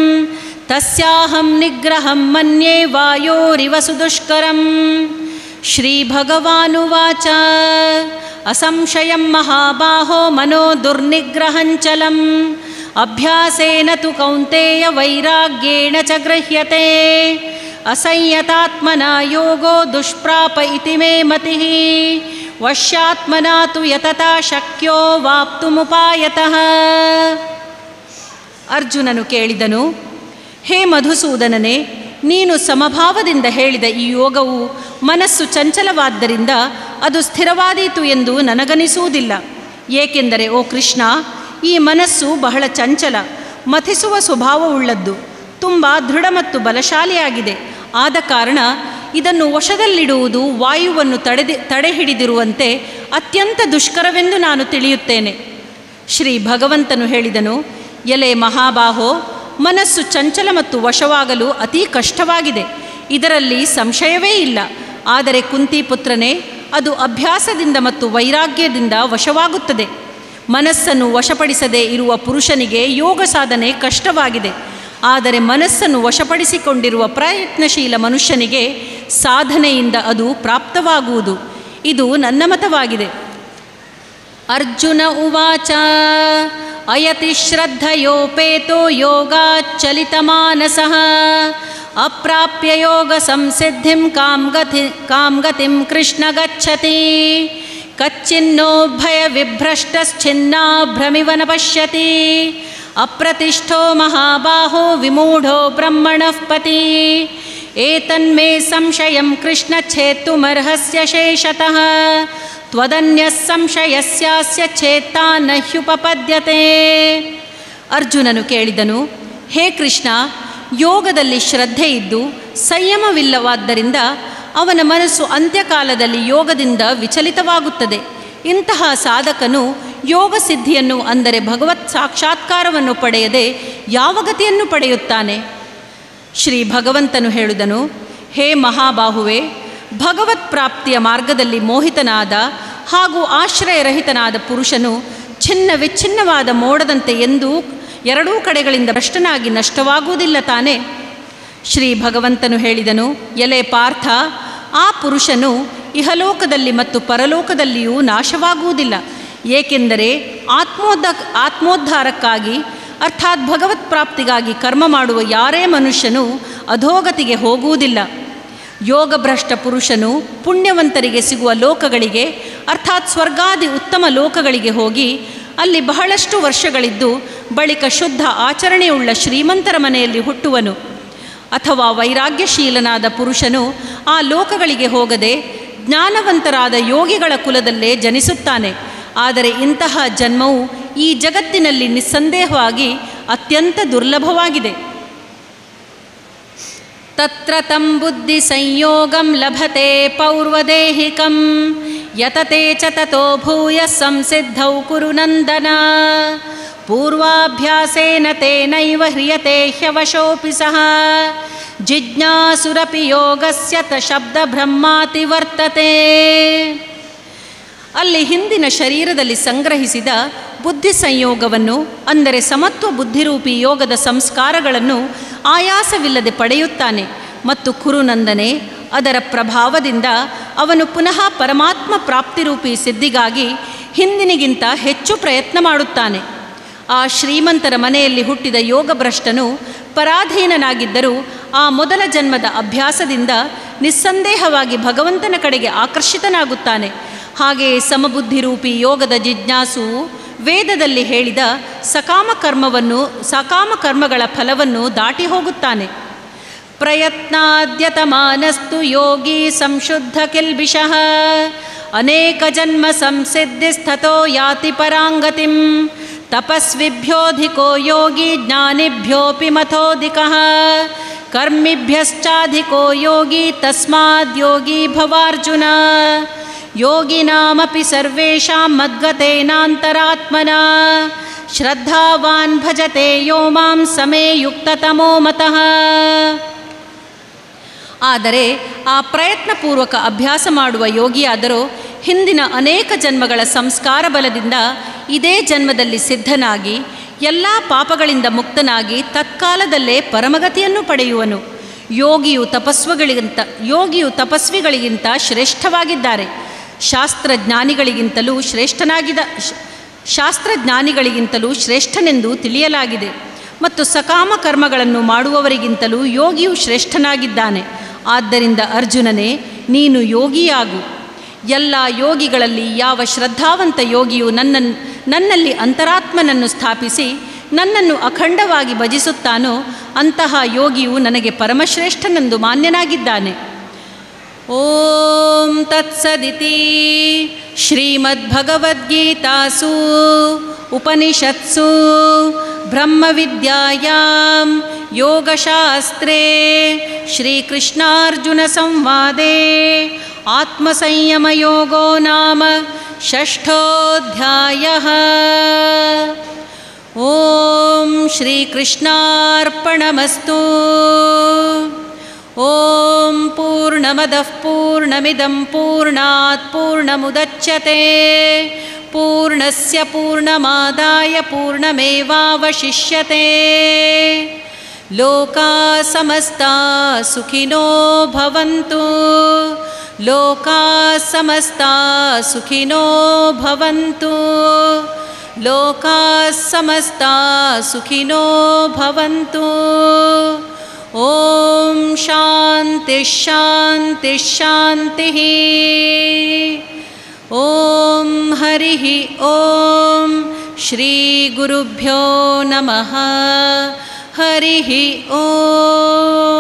ತಸ್ಯಾಹಂ ನಿಗ್ರಹಂ ಮನ್ಯೇ ವಾಯೋರಿವ ಸುದುಷ್ಕರಂ ಶ್ರೀಭಗವಾನುವಾಚ ಅಸಂಶಯಂ ಮಹಾಬಾಹೋ ಮನೋ ದುರ್ನಿಗ್ರಹಂಚಲಂ ಅಭ್ಯಾಸೇನ ತು ಕೌಂತೆಯ ವೈರಾಗ್ಯೇಣ ಚ ಗೃಹ್ಯತೆ ಅಸಂಯತಾತ್ಮನಾ ಯೋಗೋ ದುಷ್ಪ್ರಾಪ ಇತಿ ಮೇ ಮತಿಃ ವಶ್ಯಾತ್ಮನಾ ತು ಯತತಾ ಶಕ್ಯೋ ವಾಪ್ತುಮುಪಾಯತಃ. ಅರ್ಜುನನು ಕೇಳಿದನು, ಹೇ ಮಧುಸೂದನನೇ, ನೀನು ಸಮಭಾವದಿಂದ ಹೇಳಿದ ಈ ಯೋಗವು ಮನಸ್ಸು ಚಂಚಲವಾದ್ದರಿಂದ ಅದು ಸ್ಥಿರವಾದೀತು ಎಂದು ನನಗನಿಸುವುದಿಲ್ಲ. ಏಕೆಂದರೆ ಓ ಕೃಷ್ಣ, ಈ ಮನಸ್ಸು ಬಹಳ ಚಂಚಲ, ಮಥಿಸುವ ಸ್ವಭಾವವುಳ್ಳದ್ದು, ತುಂಬ ದೃಢ ಮತ್ತು ಬಲಶಾಲಿಯಾಗಿದೆ. ಆದ ಕಾರಣ ಇದನ್ನು ವಶದಲ್ಲಿಡುವುದು ವಾಯುವನ್ನು ತಡೆಹಿಡಿದಿರುವಂತೆ ಅತ್ಯಂತ ದುಷ್ಕರವೆಂದು ನಾನು ತಿಳಿಯುತ್ತೇನೆ. ಶ್ರೀ ಭಗವಂತನು ಹೇಳಿದನು, ಎಲೆ ಮಹಾಬಾಹೋ, ಮನಸ್ಸು ಚಂಚಲ ಮತ್ತು ವಶವಾಗಲು ಅತೀ ಕಷ್ಟವಾಗಿದೆ, ಇದರಲ್ಲಿ ಸಂಶಯವೇ ಇಲ್ಲ. ಆದರೆ ಕುಂತಿಪುತ್ರನೇ, ಅದು ಅಭ್ಯಾಸದಿಂದ ಮತ್ತು ವೈರಾಗ್ಯದಿಂದ ವಶವಾಗುತ್ತದೆ. ಮನಸ್ಸನ್ನು ವಶಪಡಿಸದೇ ಇರುವ ಪುರುಷನಿಗೆ ಯೋಗ ಸಾಧನೆ ಕಷ್ಟವಾಗಿದೆ. ಆದರೆ ಮನಸ್ಸನ್ನು ವಶಪಡಿಸಿಕೊಂಡಿರುವ ಪ್ರಯತ್ನಶೀಲ ಮನುಷ್ಯನಿಗೆ ಸಾಧನೆಯಿಂದ ಅದು ಪ್ರಾಪ್ತವಾಗುವುದು. ಇದು ನನ್ನ ಮತವಾಗಿದೆ. ಅರ್ಜುನ ಉವಾಚ ಅಯತಿ ಶ್ರದ್ಧಯೋಪೇತೋ ಯೋಗಾಚ್ಚಲಿತಮಾನಸಃ ಅಪ್ರಾಪ್ಯ ಯೋಗ ಸಂಸಿದ್ಧಿಂ ಕಾಂ ಗತಿಂ ಕೃಷ್ಣ ಗಚ್ಚತಿ ಕಚ್ಚಿನ್ನೋ ಭಯ ವಿಭ್ರಷ್ಟಶ್ಚಿನ್ನಾಭ್ರಮಿವ ನ ಪಶ್ಯತಿ ಅಪ್ರತಿಷ್ಠೋ ಮಹಾಬಾಹೋ ವಿಮೂಢೋ ಬ್ರಹ್ಮಣಃ ಪತಿ ಏತನ್ಮೇ ಸಂಶಯಂ ಕೃಷ್ಣ ಛೇತ್ತುಮರ್ಹಸ್ಯ ಶೇಷತಃ ತ್ವದನ್ಯಃ ಸಂಶಯಸ್ಯಾಸ್ಯ ಛೇತ್ತಾ ನ ಹ್ಯುಪಪದ್ಯತೆ. ಅರ್ಜುನನು ಕೇಳಿದನು, ಹೇ ಕೃಷ್ಣ, ಯೋಗದಲ್ಲಿ ಶ್ರದ್ಧೆ ಇದ್ದು ಸಂಯಮವಿಲ್ಲವಾದ್ದರಿಂದ ಅವನ ಮನಸ್ಸು ಅಂತ್ಯಕಾಲದಲ್ಲಿ ಯೋಗದಿಂದ ವಿಚಲಿತವಾಗುತ್ತದೆ. ಇಂತಹ ಸಾಧಕನು ಯೋಗ ಸಿದ್ಧಿಯನ್ನು, ಅಂದರೆ ಭಗವತ್ ಸಾಕ್ಷಾತ್ಕಾರವನ್ನು ಪಡೆಯದೆ ಯಾವ ಗತಿಯನ್ನು ಪಡೆಯುತ್ತಾನೆ? ಶ್ರೀ ಭಗವಂತನು ಹೇಳಿದನು, ಹೇ ಮಹಾಬಾಹುವೆ, ಭಗವತ್ ಪ್ರಾಪ್ತಿಯ ಮಾರ್ಗದಲ್ಲಿ ಮೋಹಿತನಾದ ಹಾಗೂ ಆಶ್ರಯರಹಿತನಾದ ಪುರುಷನು ಛಿನ್ನ ವಿಚ್ಛಿನ್ನವಾದ ಮೋಡದಂತೆ ಎಂದೂ ಎರಡೂ ಕಡೆಗಳಿಂದ ಭ್ರಷ್ಟನಾಗಿ ನಷ್ಟವಾಗುವುದಿಲ್ಲ ತಾನೆ? ಶ್ರೀ ಭಗವಂತನು ಹೇಳಿದನು, ಎಲೆ ಪಾರ್ಥ, ಆ ಪುರುಷನು ಇಹಲೋಕದಲ್ಲಿ ಮತ್ತು ಪರಲೋಕದಲ್ಲಿಯೂ ನಾಶವಾಗುವುದಿಲ್ಲ. ಏಕೆಂದರೆ ಆತ್ಮೋದ್ಧಾರಕ್ಕಾಗಿ ಅರ್ಥಾತ್ ಭಗವತ್ ಪ್ರಾಪ್ತಿಗಾಗಿ ಕರ್ಮ ಮಾಡುವ ಯಾರೇ ಮನುಷ್ಯನು ಅಧೋಗತಿಗೆ ಹೋಗುವುದಿಲ್ಲ. ಯೋಗಭ್ರಷ್ಟ ಪುರುಷನು ಪುಣ್ಯವಂತರಿಗೆ ಸಿಗುವ ಲೋಕಗಳಿಗೆ ಅರ್ಥಾತ್ ಸ್ವರ್ಗಾದಿ ಉತ್ತಮ ಲೋಕಗಳಿಗೆ ಹೋಗಿ ಅಲ್ಲಿ ಬಹಳಷ್ಟು ವರ್ಷಗಳಿದ್ದು ಬಳಿಕ ಶುದ್ಧ ಆಚರಣೆಯುಳ್ಳ ಶ್ರೀಮಂತರ ಮನೆಯಲ್ಲಿ ಹುಟ್ಟುವನು. ಅಥವಾ ವೈರಾಗ್ಯಶೀಲನಾದ ಪುರುಷನು ಆ ಲೋಕಗಳಿಗೆ ಹೋಗದೆ ಜ್ಞಾನವಂತರಾದ ಯೋಗಿಗಳ ಕುಲದಲ್ಲೇ ಜನಿಸುತ್ತಾನೆ. ಆದರೆ ಇಂತಹ ಜನ್ಮವು ಈ ಜಗತ್ತಿನಲ್ಲಿ ನಿಸ್ಸಂದೇಹವಾಗಿ ಅತ್ಯಂತ ದುರ್ಲಭವಾಗಿದೆ. ತತ್ರ ತಂ ಬುದ್ಧಿ ಸಂಯೋಗಂ ಲಭತೆ ಪೌರ್ವದೇಹಿಕಂ ಯತತೆ ಚ ತತೋ ಭೂಯ ಸಂಸಿದ್ಧೌ ಕುರು ನಂದನ ಪೂರ್ವಾಭ್ಯಾಸೇನ ತೇನೈವ ಹ್ರಿಯತೆ ಹ್ಯವಶೋಪಿ ಸಹ ಜಿಜ್ಞಾಸುರಪಿ ಯೋಗಸ್ಯ ತಶಬ್ದ ಬ್ರಹ್ಮಾತಿ ವರ್ತತೆ. ಅಲ್ಲಿ ಹಿಂದಿನ ಶರೀರದಲ್ಲಿ ಸಂಗ್ರಹಿಸಿದ ಬುದ್ಧಿ ಸಂಯೋಗವನ್ನು, ಅಂದರೆ ಸಮತ್ವ ಬುದ್ಧಿರೂಪಿ ಯೋಗದ ಸಂಸ್ಕಾರಗಳನ್ನು ಆಯಾಸವಿಲ್ಲದೆ ಪಡೆಯುತ್ತಾನೆ. ಮತ್ತು ಕುರುನಂದನೆ, ಅದರ ಪ್ರಭಾವದಿಂದ ಅವನು ಪುನಃ ಪರಮಾತ್ಮ ಪ್ರಾಪ್ತಿರೂಪಿ ಸಿದ್ಧಿಗಾಗಿ ಹಿಂದಿನಿಗಿಂತ ಹೆಚ್ಚು ಪ್ರಯತ್ನ ಮಾಡುತ್ತಾನೆ. ಆ ಶ್ರೀಮಂತರ ಮನೆಯಲ್ಲಿ ಹುಟ್ಟಿದ ಯೋಗಭ್ರಷ್ಟನು ಪರಾಧೀನನಾಗಿದ್ದರೂ ಆ ಮೊದಲ ಜನ್ಮದ ಅಭ್ಯಾಸದಿಂದ ನಿಸ್ಸಂದೇಹವಾಗಿ ಭಗವಂತನ ಕಡೆಗೆ ಆಕರ್ಷಿತನಾಗುತ್ತಾನೆ. ಹಾಗೆಯೇ ಸಮಬುದ್ಧಿರೂಪಿ ಯೋಗದ ಜಿಜ್ಞಾಸು ವೇದದಲ್ಲಿ ಹೇಳಿದ ಸಕಾಮ ಕರ್ಮಗಳ ಫಲವನ್ನು ದಾಟಿ ಹೋಗುತ್ತಾನೆ. ಪ್ರಯತ್ನಾದ್ಯತಮಾನಸ್ತು ಯೋಗಿ ಸಂಶುದ್ಧ ಕಿಲ್ಬಿಷಃ ಅನೇಕ ಜನ್ಮ ಸಂಸಿದ್ಧಿಸ್ಥತೋ ಯಾತಿ ಪರಾಂಗತಿಂ ತಪಸ್ವಿಭ್ಯೋಧಿಕೋ ಯೋಗಿ ಜ್ಞಾನಿಭ್ಯೋಪಿ ಮಥೋಧಿಕಃ ಕರ್ಮಿಭ್ಯಶ್ಚಾಧಿಕೋ ಯೋಗಿ ತಸ್ಮಾದ್ ಯೋಗಿ ಭವಾರ್ಜುನ ಯೋಗಿನಾಮಪಿ ಸರ್ವೇಷಾಂ ಮದ್ಗತೇನಾಂತರಾತ್ಮನಾ ಶ್ರದ್ಧಾವಾನ್ ಭಜತೆ ಯೋ ಮಾಂ ಸಮೇ ಯುಕ್ತತಮೋ ಮತಃ. ಆದರೆ ಆ ಪ್ರಯತ್ನಪೂರ್ವಕ ಅಭ್ಯಾಸ ಮಾಡುವ ಯೋಗಿಯಾದರೂ ಹಿಂದಿನ ಅನೇಕ ಜನ್ಮಗಳ ಸಂಸ್ಕಾರ ಬಲದಿಂದ ಇದೇ ಜನ್ಮದಲ್ಲಿ ಸಿದ್ಧನಾಗಿ ಎಲ್ಲ ಪಾಪಗಳಿಂದ ಮುಕ್ತನಾಗಿ ತತ್ಕಾಲದಲ್ಲೇ ಪರಮಗತಿಯನ್ನು ಪಡೆಯುವನು. ಯೋಗಿಯು ತಪಸ್ವಿಗಳಿಗಿಂತ ಶ್ರೇಷ್ಠವಾಗಿದ್ದಾರೆ. ಶಾಸ್ತ್ರಜ್ಞಾನಿಗಳಿಗಿಂತಲೂ ಶ್ರೇಷ್ಠನೆಂದು ತಿಳಿಯಲಾಗಿದೆ. ಮತ್ತು ಸಕಾಮ ಕರ್ಮಗಳನ್ನು ಮಾಡುವವರಿಗಿಂತಲೂ ಯೋಗಿಯು ಶ್ರೇಷ್ಠನಾಗಿದ್ದಾನೆ. ಆದ್ದರಿಂದ ಅರ್ಜುನನೇ, ನೀನು ಯೋಗಿಯಾಗು. ಎಲ್ಲ ಯೋಗಿಗಳಲ್ಲಿ ಯಾವ ಶ್ರದ್ಧಾವಂತ ಯೋಗಿಯು ನನ್ನಲ್ಲಿ ಅಂತರಾತ್ಮನನ್ನು ಸ್ಥಾಪಿಸಿ ನನ್ನನ್ನು ಅಖಂಡವಾಗಿ ಭಜಿಸುತ್ತಾನೋ ಅಂತಹ ಯೋಗಿಯು ನನಗೆ ಪರಮಶ್ರೇಷ್ಠನೆಂದು ಮಾನ್ಯನಾಗಿದ್ದಾನೆ. ಓಂ ತತ್ಸದಿತಿ ಶ್ರೀಮದ್ಭಗವದ್ಗೀತಾಸು ಉಪನಿಷತ್ಸು ಬ್ರಹ್ಮವಿದ್ಯಾಯಾಂ ಯೋಗಶಾಸ್ತ್ರೇ ಶ್ರೀಕೃಷ್ಣಾರ್ಜುನ ಸಂವಾದೇ ಆತ್ಮಸಂಯಮಯೋಗೋ ನಾಮ ಷಷ್ಠೋಧ್ಯಾಯಃ. ಓಂ ಶ್ರೀಕೃಷ್ಣಾರ್ಪಣಮಸ್ತು. ಓಂ ಪೂರ್ಣಮದಃ ಪೂರ್ಣಮಿದಂ ಪೂರ್ಣಾತ್ ಪೂರ್ಣಮುದಚ್ಯತೆ ಪೂರ್ಣಸ್ಯ ಪೂರ್ಣಮಾದಾಯ ಪೂರ್ಣಮೇವಾವಶಿಷ್ಯತೆ. ಲೋಕಾಃ ಸಮಸ್ತಾಃ ಸುಖಿನೋ ಭವಂತು. ಲೋಕಾಃ ಸಮಸ್ತಾಃ ಸುಖಿನೋ ಭವಂತು. ಲೋಕಾಃ ಸಮಸ್ತಾಃ ಸುಖಿನೋ ಭವಂತು. ಓಂ ಶಾಂತಿ ಶಾಂತಿ ಶಾಂತಿ. ಓಂ ಹರಿ ಓಂ ಶ್ರೀ ಗುರುಭ್ಯೋ ನಮಃ. ಹರಿ ಓಂ.